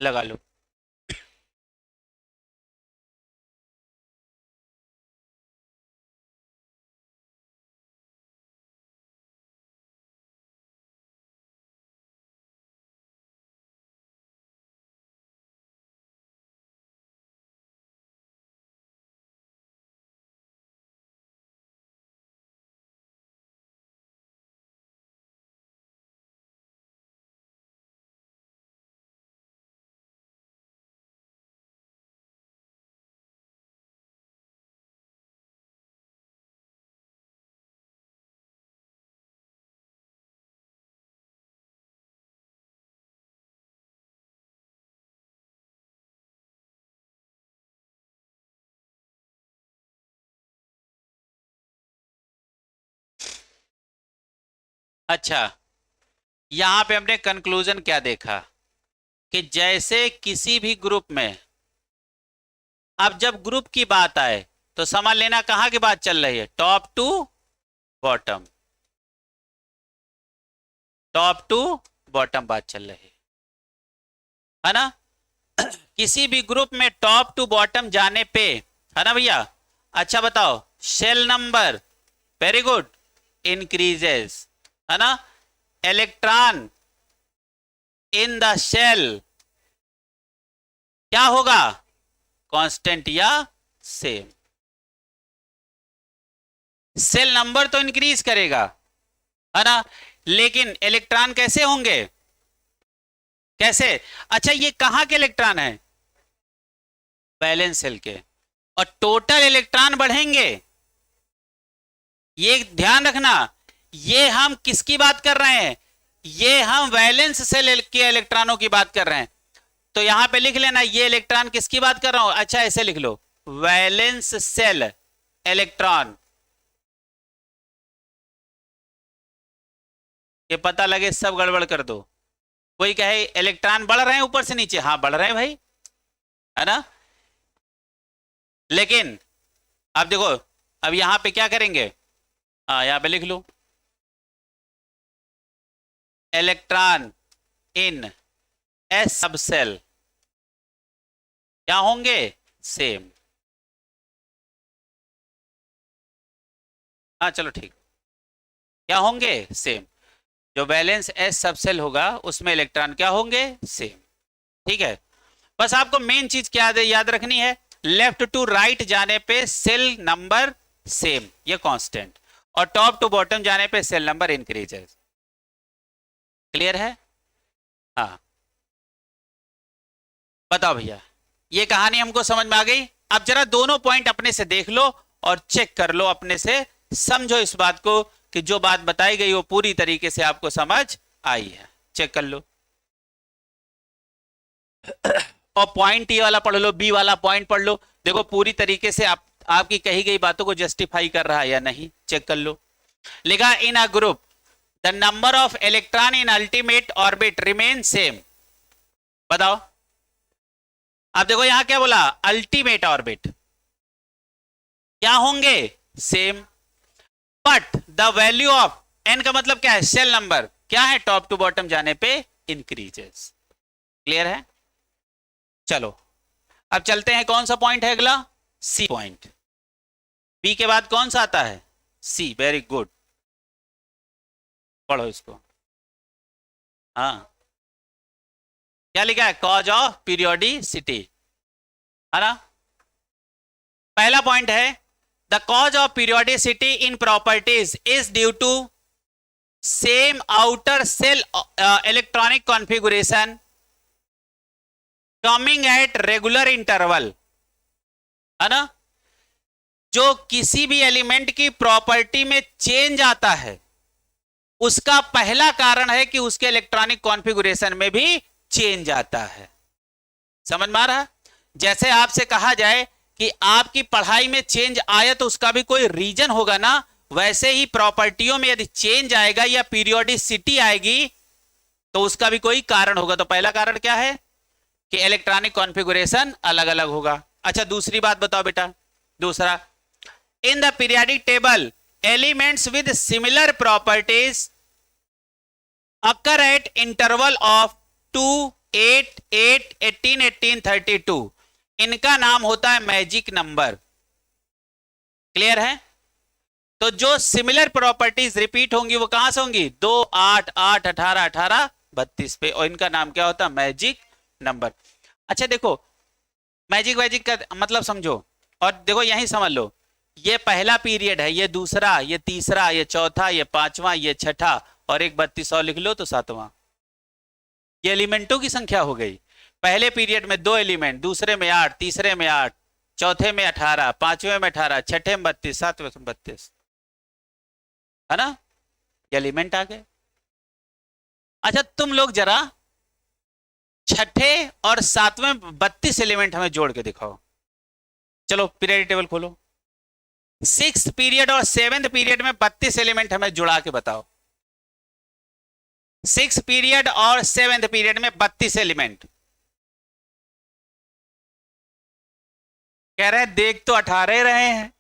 लगा लो। अच्छा, यहां पे हमने कंक्लूजन क्या देखा, कि जैसे किसी भी ग्रुप में, अब जब ग्रुप की बात आए तो समझ लेना कहां की बात चल रही है, top to bottom, top to bottom बात चल रही है ना। किसी भी ग्रुप में टॉप टू बॉटम जाने पे, है ना भैया, अच्छा बताओ, shell number, very good, increases, है ना। इलेक्ट्रॉन इन द शेल क्या होगा, कांस्टेंट या सेम। सेल नंबर तो इंक्रीज करेगा, है ना, लेकिन इलेक्ट्रॉन कैसे होंगे, कैसे, अच्छा ये कहां के इलेक्ट्रॉन है, वैलेंस शेल के, और टोटल इलेक्ट्रॉन बढ़ेंगे। ये ध्यान रखना, ये हम किसकी बात कर रहे हैं, ये हम वैलेंस शेल के इलेक्ट्रॉनों की बात कर रहे हैं। तो यहां पे लिख लेना, ये इलेक्ट्रॉन किसकी बात कर रहा हूं, अच्छा ऐसे लिख लो, वैलेंस शेल इलेक्ट्रॉन। ये पता लगे सब गड़बड़ कर दो। कोई कहे इलेक्ट्रॉन बढ़ रहे हैं ऊपर से नीचे, हाँ बढ़ रहे हैं भाई, है ना, लेकिन अब देखो, अब यहां पे क्या करेंगे, हाँ यहां पे लिख लो, इलेक्ट्रॉन इन एस सब सेल क्या होंगे, सेम। हाँ चलो ठीक, क्या होंगे, सेम। जो बैलेंस एस सब सेल होगा उसमें इलेक्ट्रॉन क्या होंगे, सेम। ठीक है, बस आपको मेन चीज क्या याद रखनी है, लेफ्ट टू राइट जाने पे सेल नंबर सेम, ये कांस्टेंट, और टॉप टू बॉटम जाने पे सेल नंबर इंक्रीजेस। क्लियर है, हाँ बताओ भैया, ये कहानी हमको समझ में आ गई। अब जरा दोनों पॉइंट अपने से देख लो और चेक कर लो अपने से, समझो इस बात को कि जो बात बताई गई वो पूरी तरीके से आपको समझ आई है, चेक कर लो। और पॉइंट ये वाला पढ़ लो, बी वाला पॉइंट पढ़ लो, देखो पूरी तरीके से आपकी कही गई बातों को जस्टिफाई कर रहा है या नहीं, चेक कर लो। लिखा in a group the number of electron in ultimate orbit remain same. बताओ, आप देखो यहां क्या बोला, अल्टीमेट ऑर्बिट क्या होंगे, same, but the value of N का मतलब क्या है, सेल नंबर क्या है, टॉप टू बॉटम जाने पे इंक्रीजेस। क्लियर है, चलो अब चलते हैं, कौन सा पॉइंट है अगला, सी पॉइंट। बी के बाद कौन सा आता है, सी, वेरी गुड, पढ़ो इसको। हाँ क्या लिखा है, कॉज ऑफ पीरियोडिसिटी, है ना। पहला पॉइंट है, the cause of periodicity in properties is due to same outer shell electronic configuration coming at regular interval, है ना। जो किसी भी एलिमेंट की प्रॉपर्टी में चेंज आता है उसका पहला कारण है कि उसके इलेक्ट्रॉनिक कॉन्फ़िगरेशन में भी चेंज आता है। समझ में आ रहा है, जैसे आपसे कहा जाए कि आपकी पढ़ाई में चेंज आया तो उसका भी कोई रीजन होगा ना, वैसे ही प्रॉपर्टियों में यदि चेंज आएगा या पीरियोडिसिटी आएगी तो उसका भी कोई कारण होगा। तो पहला कारण क्या है कि इलेक्ट्रॉनिक कॉन्फ़िगरेशन अलग अलग होगा। अच्छा दूसरी बात बताओ बेटा, दूसरा, in the periodic table elements with similar properties occur at interval of 2, 8, 8, 18, 18, 32, इनका नाम होता है मैजिक नंबर। क्लियर है, तो जो सिमिलर प्रॉपर्टीज रिपीट होंगी वो कहां से होंगी, 2, 8, 8, 18, 18, 32 पे, और इनका नाम क्या होता है, मैजिक नंबर। अच्छा देखो, मैजिक का मतलब समझो, और देखो यही समझ लो, ये पहला पीरियड है, ये दूसरा, ये तीसरा, ये चौथा, ये पांचवा, ये छठा, और एक 32 और लिख लो तो सातवां। ये एलिमेंटों की संख्या हो गई। पहले पीरियड में 2 एलिमेंट, दूसरे में 8, तीसरे में 8, चौथे में 18, पांचवें में 18, छठे में 32, सातवें में 32, है ना, ये एलिमेंट आ गए। अच्छा तुम लोग जरा छठे और सातवें 32 एलिमेंट हमें जोड़ के दिखाओ। चलो पीरियड टेबल खोलो, 6th पीरियड और 7th पीरियड में 32 एलिमेंट हमें जुड़ा के बताओ। 6th पीरियड और 7th पीरियड में 32 एलिमेंट, कह रहे हैं देख तो 18 रहे हैं,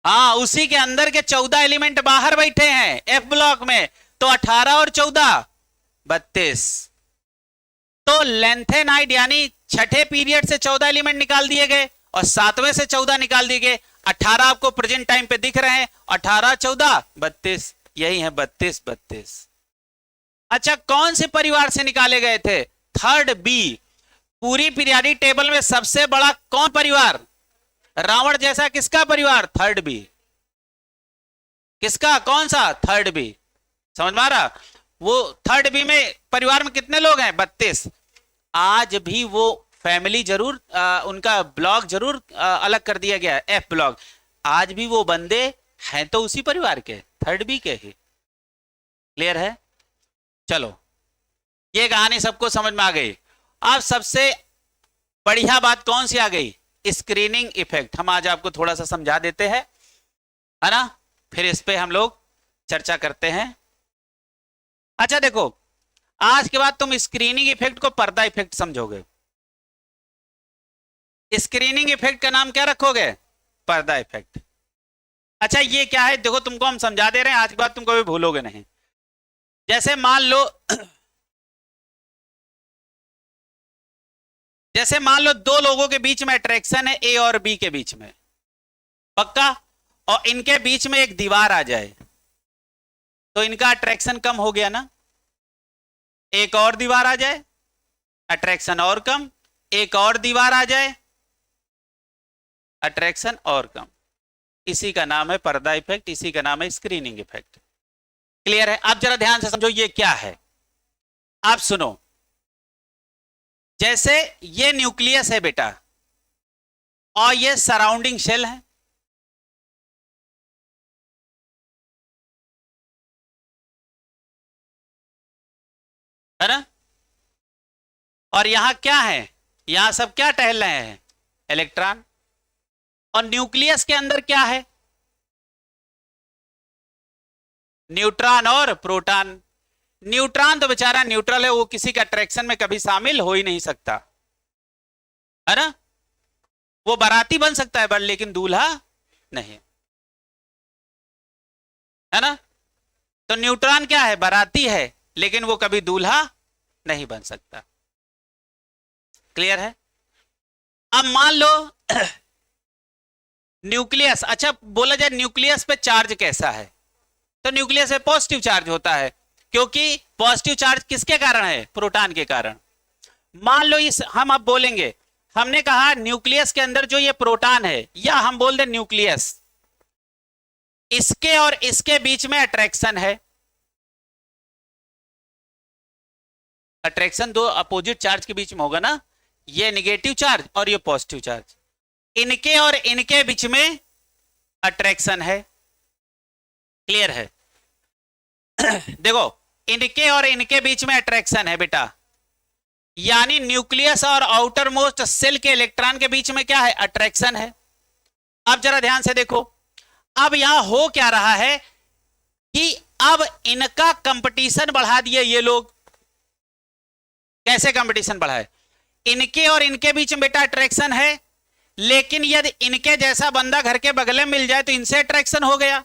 हाँ उसी के अंदर के 14 एलिमेंट बाहर बैठे हैं एफ ब्लॉक में, तो 18 और 14 32। तो लेंथेनाइड यानी छठे पीरियड से 14 एलिमेंट निकाल दिए गए और सातवें से 14 निकाल दिए गए। 18 आपको प्रेजेंट टाइम पे दिख रहे हैं, 18 14 32, यही है 32 32। अच्छा, कौन से परिवार से निकाले गए थे? Third B. पूरी पीरियाडिक टेबल में सबसे बड़ा कौन परिवार? रावण जैसा किसका परिवार? Third B. किसका? कौन सा? Third B. समझ में आ रहा? वो थर्ड बी में परिवार में कितने लोग हैं? 32। आज भी वो फैमिली जरूर उनका ब्लॉक जरूर अलग कर दिया गया है, एफ ब्लॉक। आज भी वो बंदे हैं तो उसी परिवार के, थर्ड बी के ही। क्लियर है? चलो, ये कहानी सबको समझ में आ गई। अब सबसे बढ़िया बात कौन सी आ गई? Screening effect. हम आज आपको थोड़ा सा समझा देते हैं, है ना, फिर इस पे हम लोग चर्चा करते हैं। अच्छा देखो, आज के बाद तुम स्क्रीनिंग इफेक्ट को पर्दा इफेक्ट समझोगे। स्क्रीनिंग इफेक्ट का नाम क्या रखोगे? पर्दा इफेक्ट। अच्छा, ये क्या है? देखो, तुमको हम समझा दे रहे हैं, आज के बाद तुम कभी भूलोगे नहीं। जैसे मान लो दो लोगों के बीच में अट्रैक्शन है, ए और बी के बीच में, पक्का, और इनके बीच में एक दीवार आ जाए तो इनका अट्रैक्शन कम हो गया ना। एक और दीवार आ जाए, अट्रैक्शन और कम। एक और दीवार आ जाए, अट्रैक्शन और कम। इसी का नाम है पर्दा इफेक्ट, इसी का नाम है स्क्रीनिंग इफेक्ट। क्लियर है? अब जरा ध्यान से समझो ये क्या है। आप सुनो, जैसे ये न्यूक्लियस है बेटा, और ये सराउंडिंग शेल है ना, और यहां क्या है? यहां सब क्या टहल रहे हैं? इलेक्ट्रॉन। और न्यूक्लियस के अंदर क्या है? न्यूट्रॉन और प्रोटॉन। न्यूट्रॉन तो बेचारा न्यूट्रल है, वो किसी का अट्रैक्शन में कभी शामिल हो ही नहीं सकता, है ना। वो बाराती बन सकता है बट लेकिन दूल्हा नहीं, है ना। तो न्यूट्रॉन क्या है? बाराती है, लेकिन वो कभी दूल्हा नहीं बन सकता। क्लियर है? अब मान लो न्यूक्लियस, अच्छा बोला जाए न्यूक्लियस पे चार्ज कैसा है, तो न्यूक्लियस पे पॉजिटिव चार्ज होता है, क्योंकि पॉजिटिव चार्ज किसके कारण है? प्रोटॉन के कारण। मान लो इस, हम अब बोलेंगे, हमने कहा न्यूक्लियस के अंदर जो ये प्रोटॉन है, या हम बोल दे न्यूक्लियस, इसके और इसके बीच में अट्रैक्शन है। अट्रैक्शन दो अपोजिट चार्ज के बीच में होगा ना, ये नेगेटिव चार्ज और ये पॉजिटिव चार्ज। इनके और इनके बीच में अट्रैक्शन है। क्लियर है? देखो, इनके और इनके बीच में अट्रैक्शन है बेटा, यानी न्यूक्लियस और आउटर मोस्ट सेल के इलेक्ट्रॉन के बीच में क्या है? अट्रैक्शन है। अब जरा ध्यान से देखो, अब यहां हो क्या रहा है कि अब इनका कंपटीशन बढ़ा दिए ये लोग। कैसे कंपटीशन बढ़ाए? इनके और इनके बीच में बेटा अट्रैक्शन है, लेकिन यदि इनके जैसा बंदा घर के बगल में मिल जाए तो इनसे अट्रैक्शन हो गया।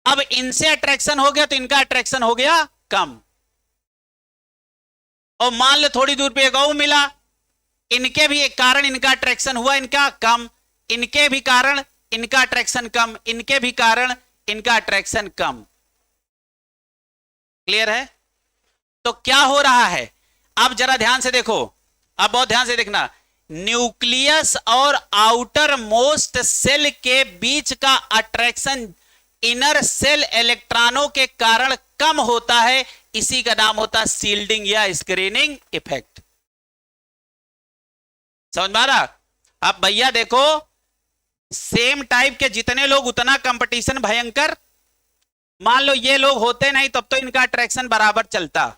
अब इनसे अट्रैक्शन हो गया तो इनका अट्रैक्शन हो गया कम। और मान लो थोड़ी दूर पे एक और मिला, इनके भी एक कारण इनका अट्रैक्शन हुआ, इनका कम। इनके भी कारण इनका अट्रैक्शन कम, इनके भी कारण इनका अट्रैक्शन कम। क्लियर है? तो क्या हो रहा है? अब जरा ध्यान से देखो, अब बहुत ध्यान से देखना। न्यूक्लियस और आउटर मोस्ट सेल के बीच का अट्रैक्शन इनर सेल इलेक्ट्रॉनों के कारण कम होता है, इसी का नाम होता है शील्डिंग या स्क्रीनिंग इफेक्ट। समझ में आ रहा? अब भैया देखो, सेम टाइप के जितने लोग उतना कंपटीशन भयंकर। मान लो ये लोग होते नहीं तब तो इनका अट्रैक्शन बराबर चलता,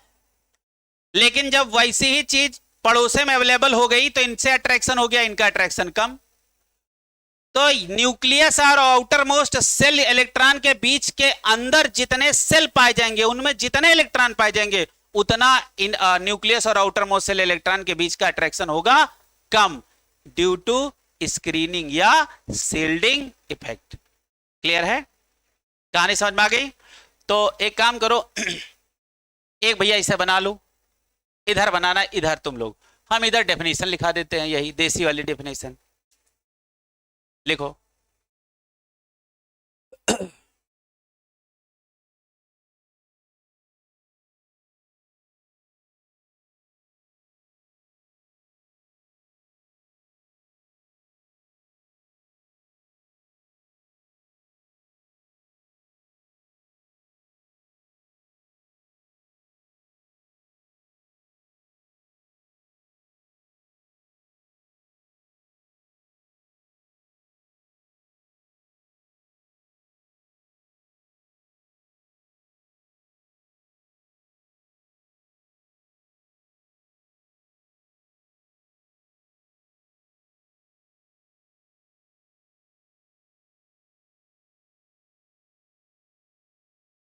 लेकिन जब वैसी ही चीज पड़ोसे में अवेलेबल हो गई तो इनसे अट्रैक्शन हो गया, इनका अट्रैक्शन कम। तो न्यूक्लियस और आउटर मोस्ट सेल इलेक्ट्रॉन के बीच के अंदर जितने सेल पाए जाएंगे, उनमें जितने इलेक्ट्रॉन पाए जाएंगे, उतना इन न्यूक्लियस और आउटर मोस्ट सेल इलेक्ट्रॉन के बीच का अट्रैक्शन होगा कम, ड्यू टू स्क्रीनिंग या शील्डिंग इफेक्ट। क्लियर है? कहानी समझ में आ गई? तो एक काम करो, एक भैया इसे बना लो, इधर बनाना, इधर तुम लोग, हम इधर डेफिनेशन लिखा देते हैं, यही देसी वाली डेफिनेशन लिखो।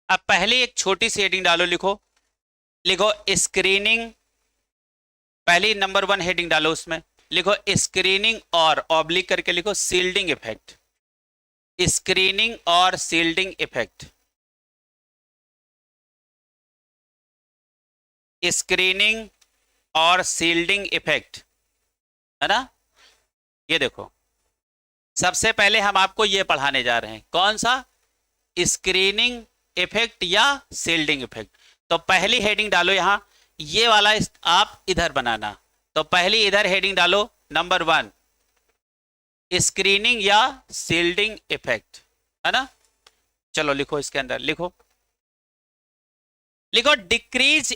अब पहले एक छोटी सी हेडिंग डालो, लिखो, लिखो स्क्रीनिंग, पहली नंबर 1 हेडिंग डालो, उसमें लिखो स्क्रीनिंग और ऑब्लिक करके लिखो सील्डिंग इफेक्ट, स्क्रीनिंग और सील्डिंग इफेक्ट, स्क्रीनिंग और सील्डिंग इफेक्ट, है ना। ये देखो, सबसे पहले हम आपको ये पढ़ाने जा रहे हैं, कौन सा, स्क्रीनिंग इफेक्ट या सील्डिंग इफेक्ट। तो पहली हेडिंग डालो यहां, ये वाला आप इधर बनाना। तो पहली इधर हेडिंग डालो, नंबर 1 स्क्रीनिंग या सील्डिंग इफेक्ट, है ना। चलो लिखो, इसके अंदर लिखो, लिखो decrease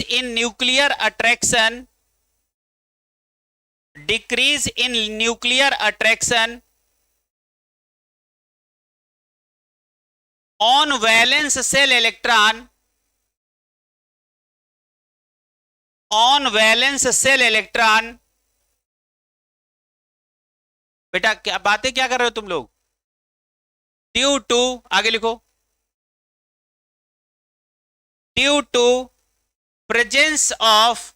in nuclear attraction, decrease in nuclear attraction on valence shell electron, on valence shell electron. बेटा क्या बातें क्या कर रहे हो तुम लोग, ड्यू टू, आगे लिखो, due to presence of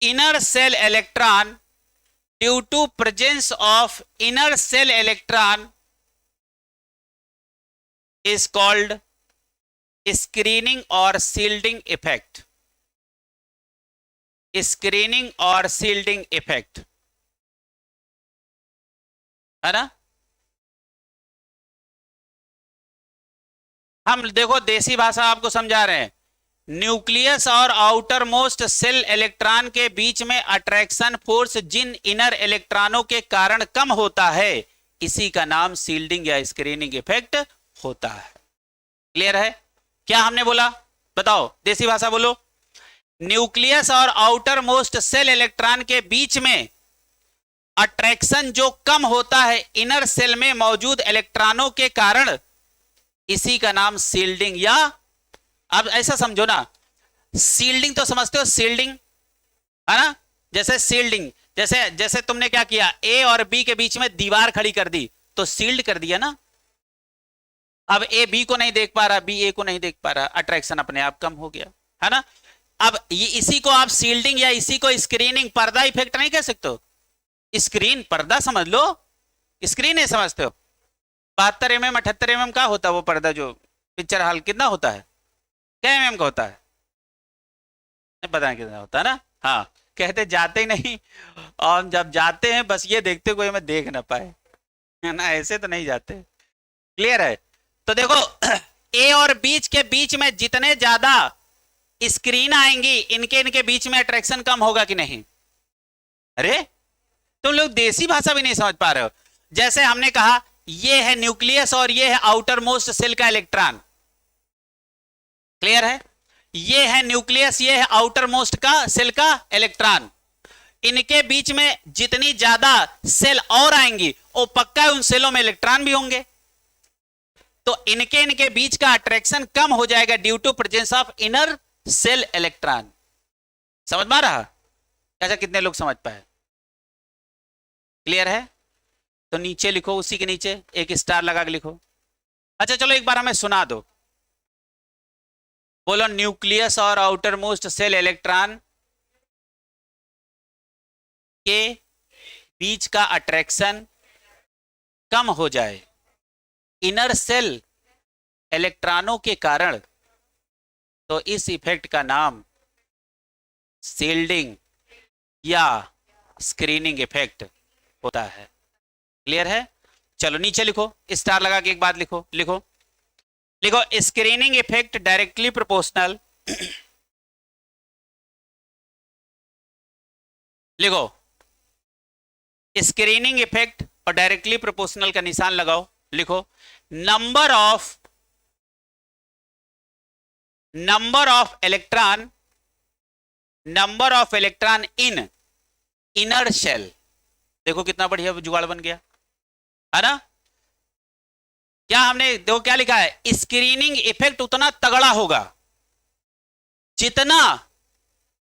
inner cell electron, due to presence of inner cell electron is called screening or shielding effect, screening or shielding effect, है ना। हम देखो देसी भाषा आपको समझा रहे हैं, न्यूक्लियस और आउटर मोस्ट सेल इलेक्ट्रॉन के बीच में अट्रैक्शन फोर्स जिन इनर इलेक्ट्रॉनों के कारण कम होता है, इसी का नाम सील्डिंग या स्क्रीनिंग इफेक्ट होता है। क्लियर है, क्या हमने बोला, बताओ देसी भाषा बोलो। न्यूक्लियस और आउटर मोस्ट सेल इलेक्ट्रॉन के बीच में अट्रैक्शन जो कम होता है इनर सेल में मौजूद इलेक्ट्रॉनों के कारण, इसी का नाम सील्डिंग या, अब ऐसा समझो ना, सील्डिंग तो समझते हो, सील्डिंग, है ना। जैसे सील्डिंग, जैसे जैसे तुमने क्या किया, ए और बी के बीच में दीवार खड़ी कर दी, तो सील्ड कर दिया ना। अब ए बी को नहीं देख पा रहा, बी ए को नहीं देख पा रहा, अट्रैक्शन अपने आप कम हो गया, है ना। अब ये इसी को आप सील्डिंग या इसी को स्क्रीनिंग, पर्दा इफेक्ट नहीं कह सकते हो। स्क्रीन पर्दा समझ लो, स्क्रीन है समझते हो। 72 mm 78 mm का होता है वो पर्दा, जो पिक्चर हॉल कितना होता है, क्या mm का होता है, नहीं पता नहीं कितना होता है ना। हाँ, कहते जाते ही नहीं, और जब जाते हैं बस ये देखते कोई हमें देख ना पाए, है ना, ऐसे तो नहीं जाते। क्लियर है। तो देखो ए और बीच के बीच में जितने ज्यादा स्क्रीन आएंगी, इनके इनके बीच में अट्रैक्शन कम होगा कि नहीं। अरे तुम लोग देसी भाषा भी नहीं समझ पा रहे हो। जैसे हमने कहा ये है न्यूक्लियस और ये है आउटर मोस्ट सेल का इलेक्ट्रॉन, क्लियर है। ये है न्यूक्लियस, ये है आउटर मोस्ट का सेल का इलेक्ट्रॉन, इनके बीच में जितनी ज्यादा सेल और आएंगी, वो पक्का है उन सेलों में इलेक्ट्रॉन भी होंगे, तो इनके इनके बीच का अट्रैक्शन कम हो जाएगा due to presence of inner shell electron. समझ में आ रहा, ऐसा कितने लोग समझ पाए, क्लियर है। तो नीचे लिखो, उसी के नीचे एक स्टार लगा के लिखो। अच्छा चलो एक बार हमें सुना दो, बोलो न्यूक्लियस और आउटर मोस्ट सेल इलेक्ट्रॉन के बीच का अट्रैक्शन कम हो जाए, इनर सेल इलेक्ट्रॉनों के कारण, तो इस इफेक्ट का नाम शील्डिंग या स्क्रीनिंग इफेक्ट होता है। क्लियर है? चलो नीचे लिखो, स्टार लगा के एक बात लिखो, लिखो लिखो स्क्रीनिंग इफेक्ट डायरेक्टली प्रोपोर्शनल, लिखो स्क्रीनिंग इफेक्ट और डायरेक्टली प्रोपोर्शनल का निशान लगाओ, लिखो number of electron in inner shell. देखो कितना बढ़िया जुगाड़ बन गया है ना। क्या हमने देखो क्या लिखा है, स्क्रीनिंग इफेक्ट उतना तगड़ा होगा जितना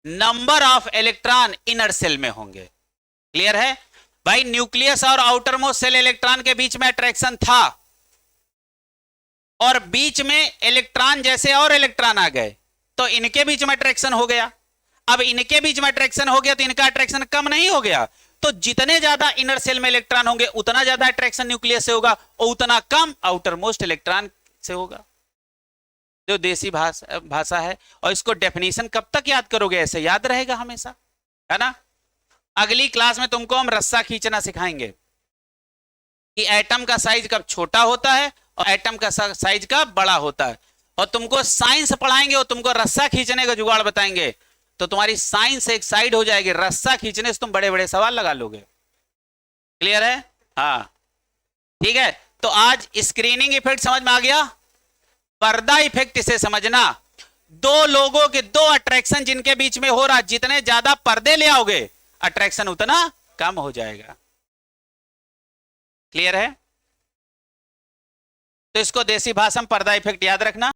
number of electron inner shell में होंगे। क्लियर है भाई? न्यूक्लियस और आउटर मोस्ट सेल इलेक्ट्रॉन के बीच में अट्रैक्शन था, और बीच में इलेक्ट्रॉन जैसे और इलेक्ट्रॉन आ गए तो इनके बीच में अट्रैक्शन हो गया। अब इनके बीच में अट्रैक्शन हो गया तो इनका अट्रैक्शन कम नहीं हो गया, तो जितने ज्यादा इनर सेल में इलेक्ट्रॉन होंगे उतना ज्यादा अट्रैक्शन न्यूक्लियस से होगा और उतना कम आउटर मोस्ट इलेक्ट्रॉन से होगा। जो देसी भाषा है, और इसको डेफिनेशन कब तक याद करोगे? ऐसे याद रहेगा हमेशा, है ना। अगली क्लास में तुमको हम रस्सा खींचना सिखाएंगे कि एटम का साइज कब छोटा होता है और एटम का साइज कब बड़ा होता है, और तुमको साइंस पढ़ाएंगे और तुमको रस्सा खींचने का जुगाड़ बताएंगे, तो तुम्हारी साइंस एक साइड हो जाएगी, रस्सा खींचने से तुम बड़े बड़े सवाल लगा लोगे। क्लियर है? हाँ ठीक है। तो आज स्क्रीनिंग इफेक्ट समझ में आ गया। पर्दा इफेक्ट इसे समझना, दो लोगों के दो अट्रैक्शन जिनके बीच में हो रहा, जितने ज्यादा पर्दे ले आओगे अट्रैक्शन उतना कम हो जाएगा। क्लियर है? तो इसको देसी भाषा में पर्दा इफेक्ट याद रखना।